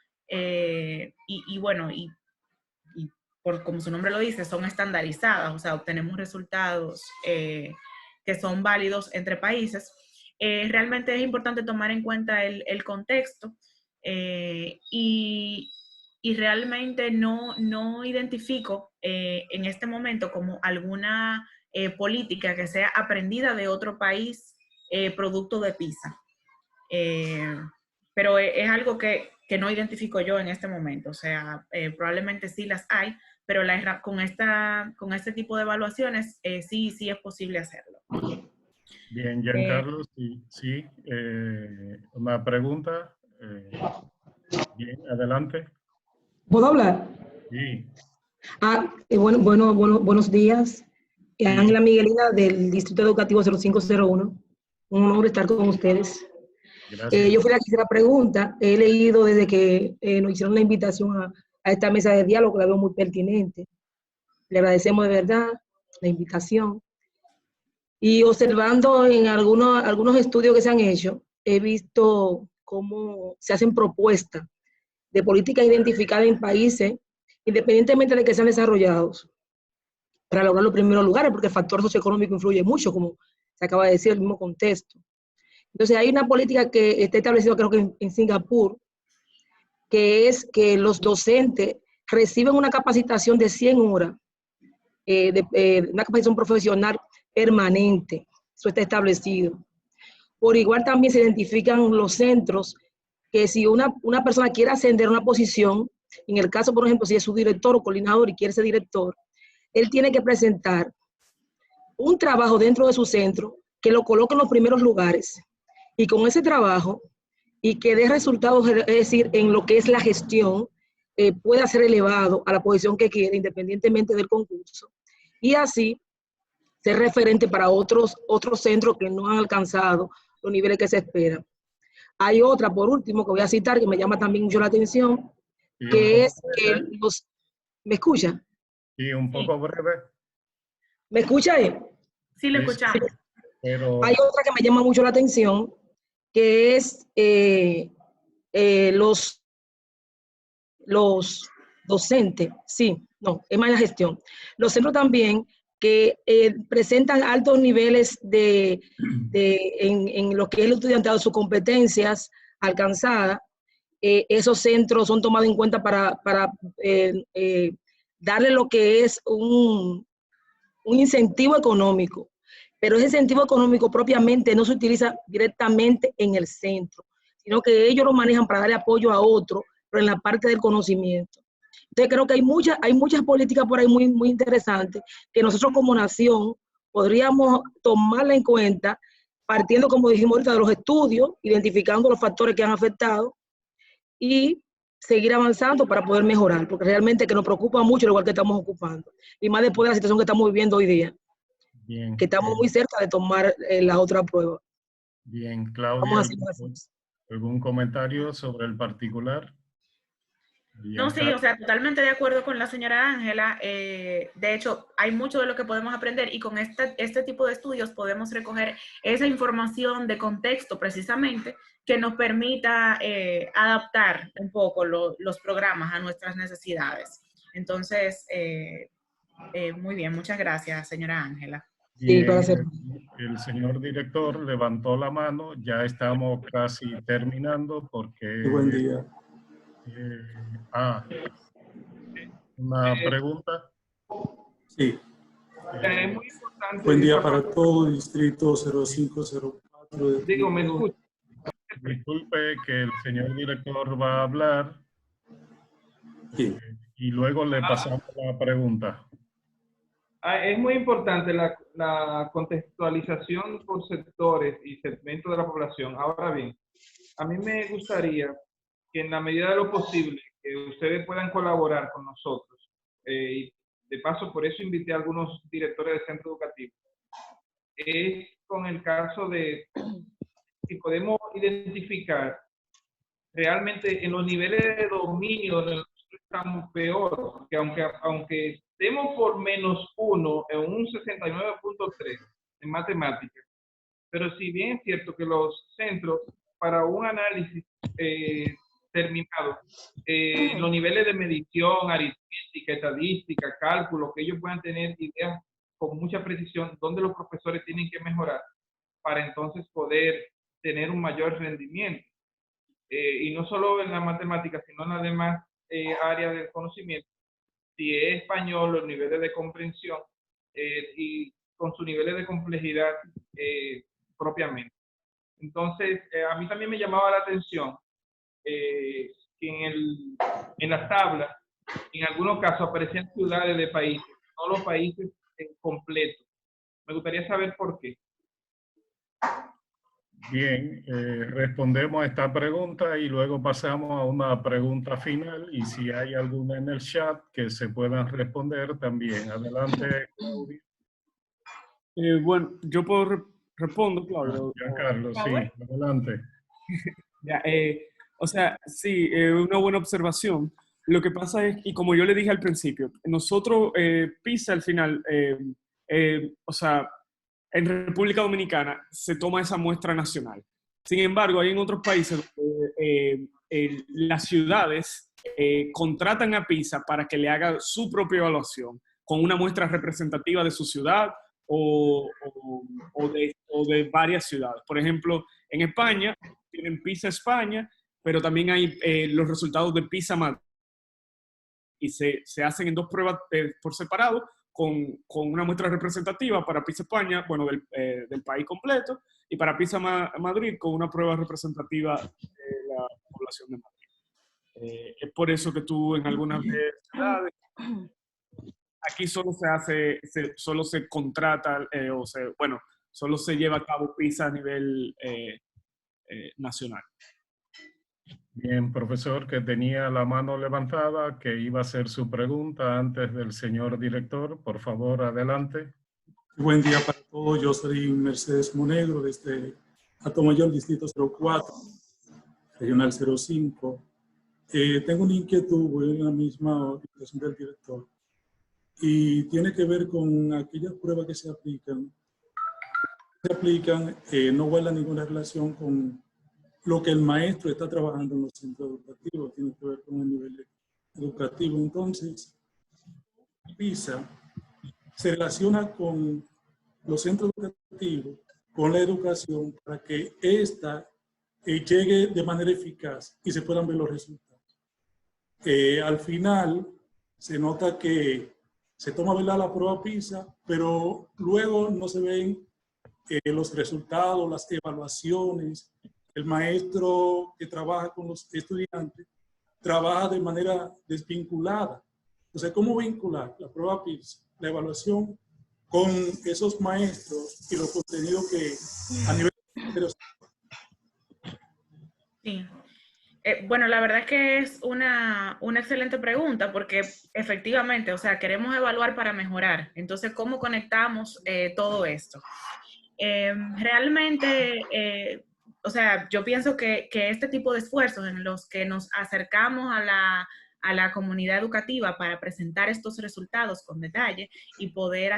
como su nombre lo dice, son estandarizadas, o sea, obtenemos resultados que son válidos entre países. Realmente es importante tomar en cuenta el contexto y realmente no identifico en este momento como alguna política que sea aprendida de otro país producto de PISA. Pero es algo que no identifico yo en este momento. O sea, probablemente sí las hay, pero con este tipo de evaluaciones sí es posible hacerlo. Bien, Giancarlo, sí. Una pregunta. Bien, adelante. ¿Puedo hablar? Sí. Buenos días. Sí. Ángela Miguelina del Distrito Educativo 0501. Un honor estar con ustedes. Gracias. Yo fui la que hice la pregunta. He leído desde que nos hicieron la invitación a esta mesa de diálogo, la veo muy pertinente. Le agradecemos de verdad la invitación. Y observando en algunos estudios que se han hecho, he visto cómo se hacen propuestas de políticas identificadas en países, independientemente de que sean desarrollados, para lograr los primeros lugares, porque el factor socioeconómico influye mucho, como se acaba de decir, el mismo contexto. Entonces hay una política que está establecida, creo que en Singapur, que es que los docentes reciben una capacitación de 100 horas, una capacitación profesional permanente. Eso está establecido. Por igual también se identifican los centros que si una persona quiere ascender a una posición, en el caso, por ejemplo, si es su director o coordinador y quiere ser director, él tiene que presentar un trabajo dentro de su centro que lo coloque en los primeros lugares, y con ese trabajo y que dé resultados, es decir, en lo que es la gestión, pueda ser elevado a la posición que quiere, independientemente del concurso, y así ser referente para otros centros que no han alcanzado los niveles que se esperan. Hay otra, por último, que voy a citar, que me llama también mucho la atención, que es que los... ¿Me escucha? Sí, un poco breve. ¿Me escucha ahí? Sí, lo escuchamos. Sí. Pero... Hay otra que me llama mucho la atención, que es los docentes, es más la gestión. Los centros también que presentan altos niveles en lo que es el estudiantado, sus competencias alcanzadas. Esos centros son tomados en cuenta para darle lo que es un incentivo económico. Pero ese incentivo económico propiamente no se utiliza directamente en el centro, sino que ellos lo manejan para darle apoyo a otro, pero en la parte del conocimiento. Entonces creo que hay muchas políticas por ahí muy, muy interesantes que nosotros como nación podríamos tomarla en cuenta partiendo, como dijimos ahorita, de los estudios, identificando los factores que han afectado y seguir avanzando para poder mejorar, porque realmente que nos preocupa mucho el lugar que estamos ocupando, y más después de la situación que estamos viviendo hoy día, bien, que estamos muy cerca de tomar la otra prueba. Bien, Claudia, ¿algún comentario sobre el particular? No, sí, o sea, totalmente de acuerdo con la señora Ángela. De hecho, hay mucho de lo que podemos aprender y con este tipo de estudios podemos recoger esa información de contexto precisamente que nos permita adaptar un poco los programas a nuestras necesidades. Entonces, muy bien, muchas gracias, señora Ángela. Bien, el señor director levantó la mano, ya estamos casi terminando porque... Buen día. ¿Una pregunta? Sí. Es muy importante. Buen día para todo, distrito 0504. Digo, me escucha. Disculpe que el señor director va a hablar. Sí. Y luego le pasamos la pregunta. Es muy importante la contextualización por sectores y segmentos de la población. Ahora bien, a mí me gustaría que en la medida de lo posible que ustedes puedan colaborar con nosotros. Y de paso, por eso invité a algunos directores de centro educativo. Es con el caso de si podemos identificar realmente en los niveles de dominio donde nosotros estamos peor, porque aunque estemos por -1 en un 69.3 en matemáticas, pero si bien es cierto que los centros para un análisis terminado, los niveles de medición, aritmética, estadística, cálculo, que ellos puedan tener ideas con mucha precisión donde los profesores tienen que mejorar para entonces poder tener un mayor rendimiento. Y no solo en la matemática, sino en las demás áreas del conocimiento. Si es español, los niveles de comprensión y con sus niveles de complejidad propiamente. Entonces, a mí también me llamaba la atención que en las tablas, en algunos casos aparecían ciudades de países, no los países completos. Me gustaría saber por qué. Bien, respondemos a esta pregunta y luego pasamos a una pregunta final y si hay alguna en el chat que se puedan responder también. Adelante, Claudia. Bueno, yo puedo respondo, Claudio. Carlos, sí, adelante. Ya, o sea, sí, una buena observación. Lo que pasa es, y como yo le dije al principio, nosotros, PISA al final, o sea, en República Dominicana se toma esa muestra nacional. Sin embargo, hay en otros países donde las ciudades contratan a PISA para que le haga su propia evaluación con una muestra representativa de su ciudad o de varias ciudades. Por ejemplo, en España tienen PISA España, pero también hay los resultados de PISA Madrid. Y se hacen en 2 pruebas por separado, con una muestra representativa para PISA España, bueno, del país completo, y para PISA Madrid con una prueba representativa de la población de Madrid. Es por eso que tú en algunas ciudades, aquí solo solo se contrata, solo se lleva a cabo PISA a nivel nacional. Bien, profesor, que tenía la mano levantada, que iba a hacer su pregunta antes del señor director. Por favor, adelante. Buen día para todos. Yo soy Mercedes Monegro, desde Atomayor, distrito 04, regional 05. Tengo una inquietud, voy en la misma orientación del director, y tiene que ver con aquellas pruebas que se aplican. No guardan ninguna relación con lo que el maestro está trabajando en los centros educativos, tiene que ver con el nivel educativo. Entonces, PISA se relaciona con los centros educativos, con la educación, para que ésta llegue de manera eficaz y se puedan ver los resultados. Al final, se nota que se toma, ¿verdad?, la prueba PISA, pero luego no se ven los resultados, las evaluaciones. El maestro que trabaja con los estudiantes trabaja de manera desvinculada. Entonces, ¿cómo vincular la prueba PISA, la evaluación, con esos maestros y los contenidos que a nivel Pero... Sí. Bueno, la verdad es que es una excelente pregunta porque efectivamente, o sea, queremos evaluar para mejorar. Entonces, ¿cómo conectamos todo esto? Realmente, o sea, yo pienso que este tipo de esfuerzos en los que nos acercamos a la comunidad educativa para presentar estos resultados con detalle y poder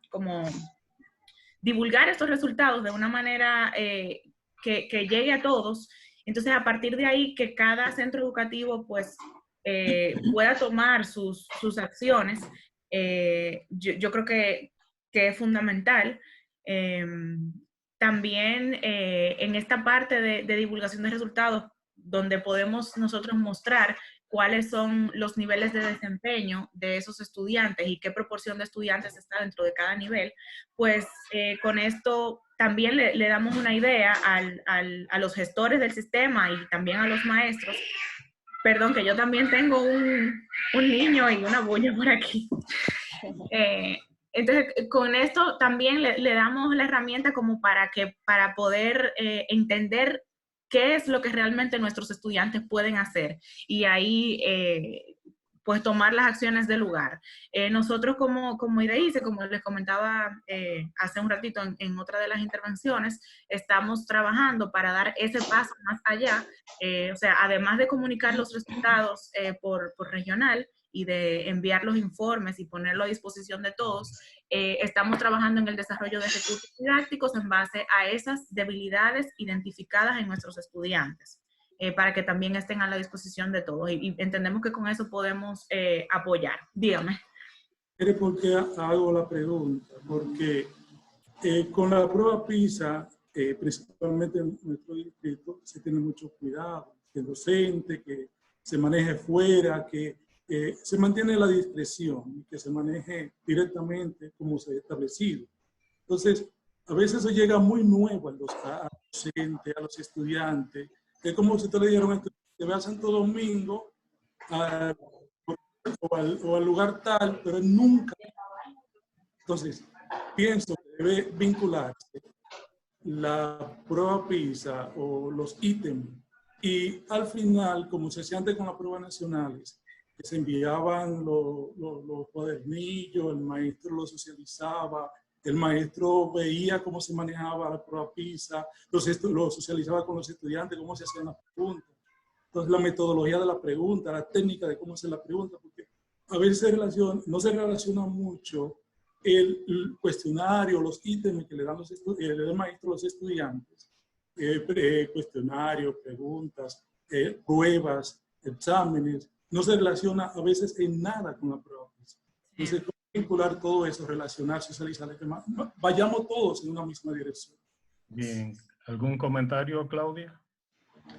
como divulgar estos resultados de una manera que llegue a todos. Entonces, a partir de ahí, que cada centro educativo pues pueda tomar sus acciones, yo creo que es fundamental. También en esta parte de divulgación de resultados, donde podemos nosotros mostrar cuáles son los niveles de desempeño de esos estudiantes y qué proporción de estudiantes está dentro de cada nivel, pues con esto también le damos una idea a los gestores del sistema y también a los maestros. Perdón, que yo también tengo un niño y una bulla por aquí. Entonces, con esto también le damos la herramienta como para poder entender qué es lo que realmente nuestros estudiantes pueden hacer y ahí pues tomar las acciones del lugar. Nosotros como IDEICE, como les comentaba hace un ratito en otra de las intervenciones, estamos trabajando para dar ese paso más allá, o sea, además de comunicar los resultados por regional y de enviar los informes y ponerlo a disposición de todos, estamos trabajando en el desarrollo de recursos didácticos en base a esas debilidades identificadas en nuestros estudiantes, para que también estén a la disposición de todos. Y entendemos que con eso podemos apoyar. Dígame. ¿Por qué hago la pregunta? Porque con la prueba PISA, principalmente en nuestro distrito, se tiene mucho cuidado, que el docente, que se maneje fuera, que se mantiene la discreción, que se maneje directamente como se ha establecido. Entonces, a veces eso llega muy nuevo al docente, a los estudiantes, que es como si usted le dieron que ve a Santo Domingo o al lugar tal, pero nunca. Entonces, pienso que debe vincularse la prueba PISA o los ítems y al final, como se hacía antes con las pruebas nacionales, que se enviaban los cuadernillos, el maestro los socializaba, el maestro veía cómo se manejaba la prueba PISA, lo socializaba con los estudiantes, cómo se hacían las preguntas. Entonces, la metodología de la pregunta, la técnica de cómo hacer la pregunta, porque a veces no se relaciona mucho el cuestionario, los ítems que le dan el maestro a los estudiantes, cuestionarios, preguntas, pruebas, exámenes, no se relaciona a veces en nada con la prueba PISA. Entonces, ¿cómo vincular todo eso, relacionar, socializar, vayamos todos en una misma dirección? Bien. ¿Algún comentario, Claudia?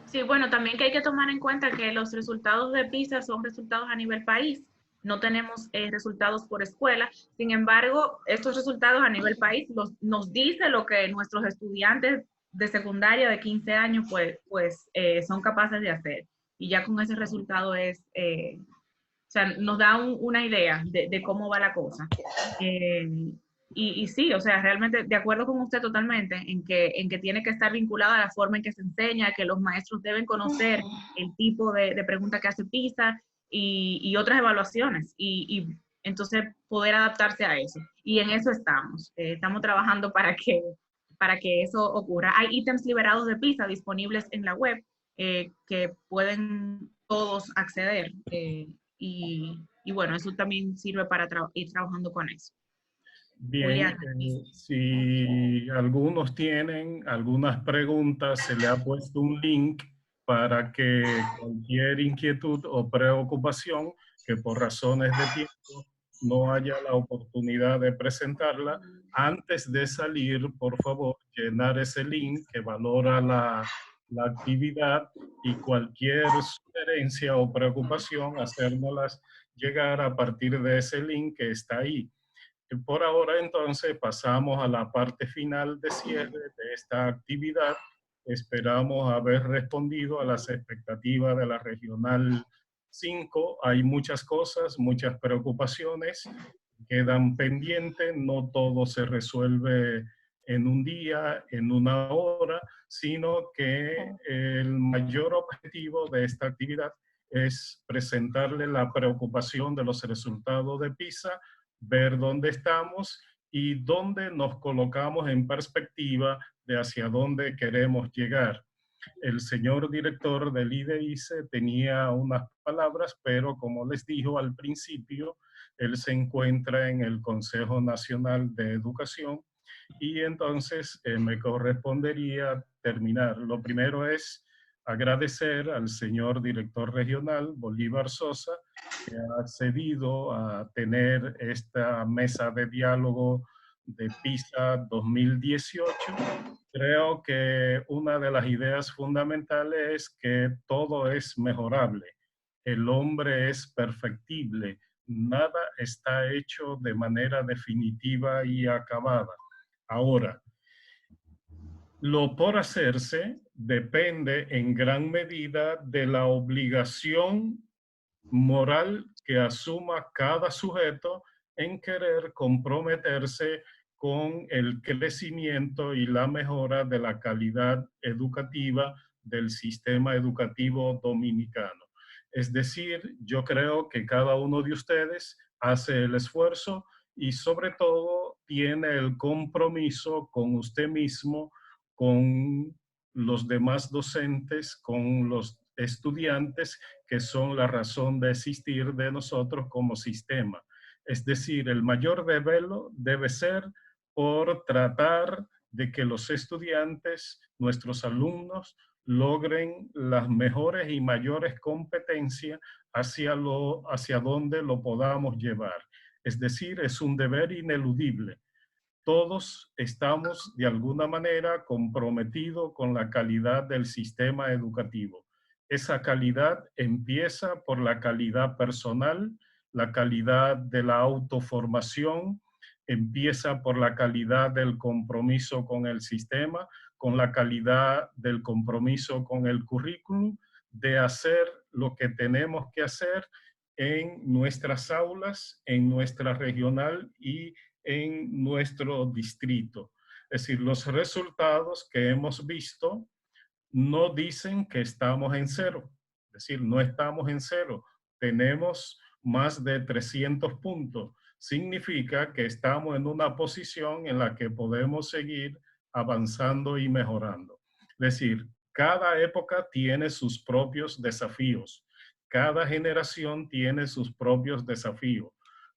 Sí, bueno, también que hay que tomar en cuenta que los resultados de PISA son resultados a nivel país. No tenemos resultados por escuela. Sin embargo, estos resultados a nivel país nos dice lo que nuestros estudiantes de secundaria de 15 años pues son capaces de hacer. Y ya con ese resultado o sea, nos da una idea de cómo va la cosa. Y sí, o sea, realmente de acuerdo con usted totalmente en que tiene que estar vinculada a la forma en que se enseña, que los maestros deben conocer el tipo de pregunta que hace PISA y otras evaluaciones, y entonces poder adaptarse a eso. Y en eso estamos. Estamos trabajando para que eso ocurra. Hay ítems liberados de PISA disponibles en la web que pueden todos acceder. Y bueno, eso también sirve para ir trabajando con eso. Bien, si algunos tienen algunas preguntas, se le ha puesto un link para que cualquier inquietud o preocupación que por razones de tiempo no haya la oportunidad de presentarla, antes de salir, por favor, llenar ese link que valora la actividad y cualquier sugerencia o preocupación, hacérnoslas llegar a partir de ese link que está ahí. Por ahora, entonces, pasamos a la parte final de cierre de esta actividad. Esperamos haber respondido a las expectativas de la Regional 5. Hay muchas cosas, muchas preocupaciones quedan pendientes. No todo se resuelve en un día, en una hora, sino que el mayor objetivo de esta actividad es presentarle la preocupación de los resultados de PISA, ver dónde estamos y dónde nos colocamos en perspectiva de hacia dónde queremos llegar. El señor director del IDEICE tenía unas palabras, pero como les dijo al principio, él se encuentra en el Consejo Nacional de Educación y entonces me correspondería terminar. Lo primero es agradecer al señor director regional, Bolívar Sosa, que ha accedido a tener esta mesa de diálogo de PISA 2018. Creo que una de las ideas fundamentales es que todo es mejorable. El hombre es perfectible. Nada está hecho de manera definitiva y acabada. Ahora, lo por hacerse depende en gran medida de la obligación moral que asuma cada sujeto en querer comprometerse con el crecimiento y la mejora de la calidad educativa del sistema educativo dominicano. Es decir, yo creo que cada uno de ustedes hace el esfuerzo y sobre todo tiene el compromiso con usted mismo, con los demás docentes, con los estudiantes, que son la razón de existir de nosotros como sistema. Es decir, el mayor desvelo debe ser por tratar de que los estudiantes, nuestros alumnos, logren las mejores y mayores competencias hacia donde lo podamos llevar. Es decir, es un deber ineludible. Todos estamos de alguna manera comprometidos con la calidad del sistema educativo. Esa calidad empieza por la calidad personal, la calidad de la autoformación, empieza por la calidad del compromiso con el sistema, con la calidad del compromiso con el currículum, de hacer lo que tenemos que hacer en nuestras aulas, en nuestra regional y en nuestro distrito. Es decir, los resultados que hemos visto no dicen que estamos en cero. Es decir, no estamos en cero. Tenemos más de 300 puntos. Significa que estamos en una posición en la que podemos seguir avanzando y mejorando. Es decir, cada época tiene sus propios desafíos. Cada generación tiene sus propios desafíos.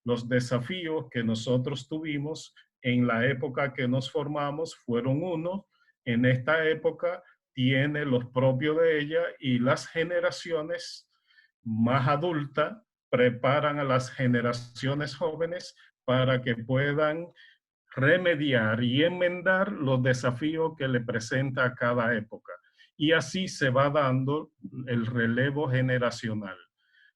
Los desafíos que nosotros tuvimos en la época que nos formamos fueron unos. En esta época tiene los propios de ella y las generaciones más adultas preparan a las generaciones jóvenes para que puedan remediar y enmendar los desafíos que le presenta a cada época. Y así se va dando el relevo generacional.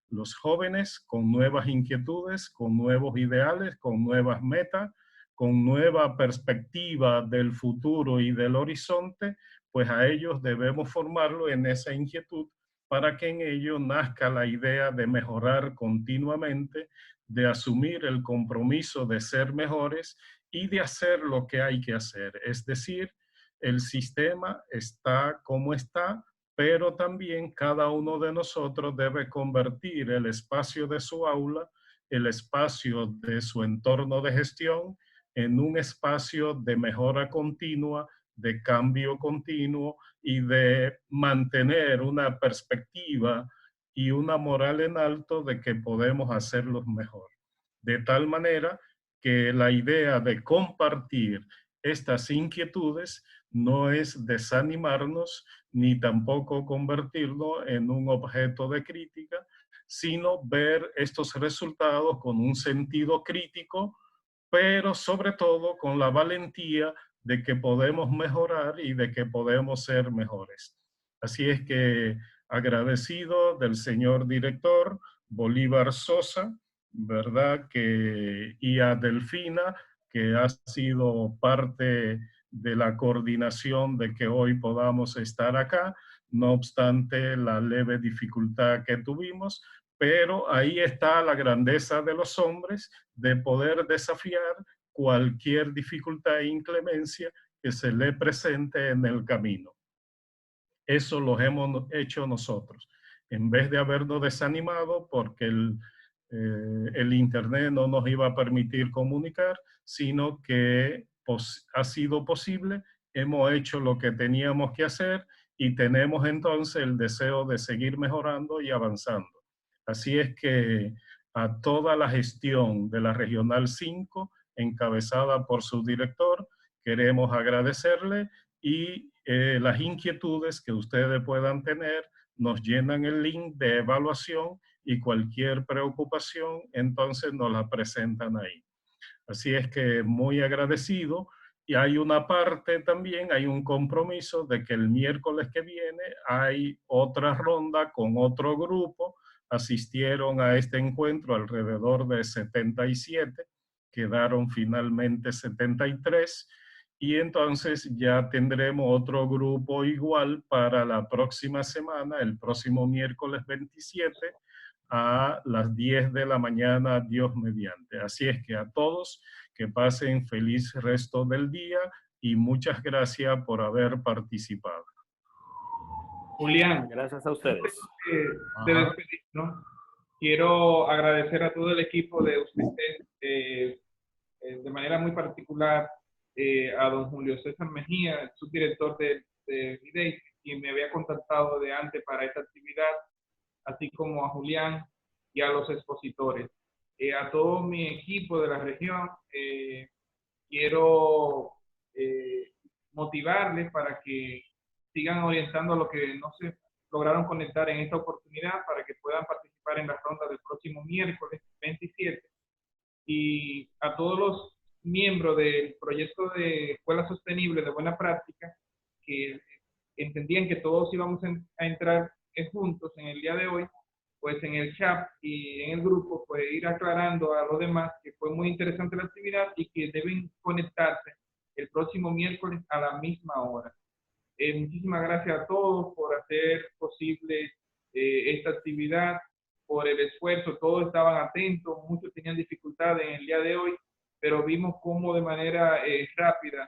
Los jóvenes con nuevas inquietudes, con nuevos ideales, con nuevas metas, con nueva perspectiva del futuro y del horizonte, pues a ellos debemos formarlo en esa inquietud para que en ellos nazca la idea de mejorar continuamente, de asumir el compromiso de ser mejores y de hacer lo que hay que hacer. Es decir, el sistema está como está, pero también cada uno de nosotros debe convertir el espacio de su aula, el espacio de su entorno de gestión, en un espacio de mejora continua, de cambio continuo y de mantener una perspectiva y una moral en alto de que podemos hacerlo mejor. De tal manera que la idea de compartir estas inquietudes no es desanimarnos ni tampoco convertirlo en un objeto de crítica, sino ver estos resultados con un sentido crítico, pero sobre todo con la valentía de que podemos mejorar y de que podemos ser mejores. Así es que agradecido del señor director Bolívar Sosa, ¿verdad? Y a Delfina, que ha sido parte de la coordinación de que hoy podamos estar acá, no obstante la leve dificultad que tuvimos, pero ahí está la grandeza de los hombres de poder desafiar cualquier dificultad e inclemencia que se le presente en el camino. Eso lo hemos hecho nosotros. En vez de habernos desanimado porque el Internet no nos iba a permitir comunicar, sino que ha sido posible, hemos hecho lo que teníamos que hacer y tenemos entonces el deseo de seguir mejorando y avanzando. Así es que a toda la gestión de la Regional 5, encabezada por su director, queremos agradecerle y las inquietudes que ustedes puedan tener nos llenan el link de evaluación y cualquier preocupación entonces nos la presentan ahí. Así es que muy agradecido. Y hay una parte también, hay un compromiso de que el miércoles que viene hay otra ronda con otro grupo. Asistieron a este encuentro alrededor de 77, quedaron finalmente 73. Y entonces ya tendremos otro grupo igual para la próxima semana, el próximo miércoles 27, a las 10 de la mañana, Dios mediante. Así es que a todos que pasen feliz resto del día y muchas gracias por haber participado. Julián, gracias a ustedes. De despedirnos, quiero agradecer a todo el equipo de ustedes, de manera muy particular a don Julio César Mejía, el subdirector de IDEICE, quien me había contactado de antes para esta actividad, así como a Julián y a los expositores. A todo mi equipo de la región, quiero motivarles para que sigan orientando a lo que no se lograron conectar en esta oportunidad para que puedan participar en la ronda del próximo miércoles 27. Y a todos los miembros del proyecto de Escuela Sostenible de Buena Práctica, que entendían que todos íbamos a entrar juntos en el día de hoy, pues en el chat y en el grupo, pues ir aclarando a los demás que fue muy interesante la actividad y que deben conectarse el próximo miércoles a la misma hora. Muchísimas gracias a todos por hacer posible esta actividad, por el esfuerzo. Todos estaban atentos, muchos tenían dificultades en el día de hoy, pero vimos cómo de manera rápida,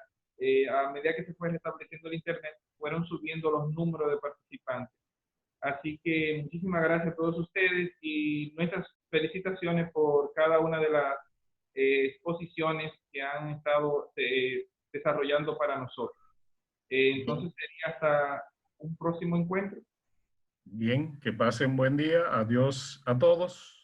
a medida que se fue restableciendo el Internet, fueron subiendo los números de participantes. Así que muchísimas gracias a todos ustedes y nuestras felicitaciones por cada una de las exposiciones que han estado desarrollando para nosotros. Entonces sería hasta un próximo encuentro. Bien, que pasen buen día. Adiós a todos.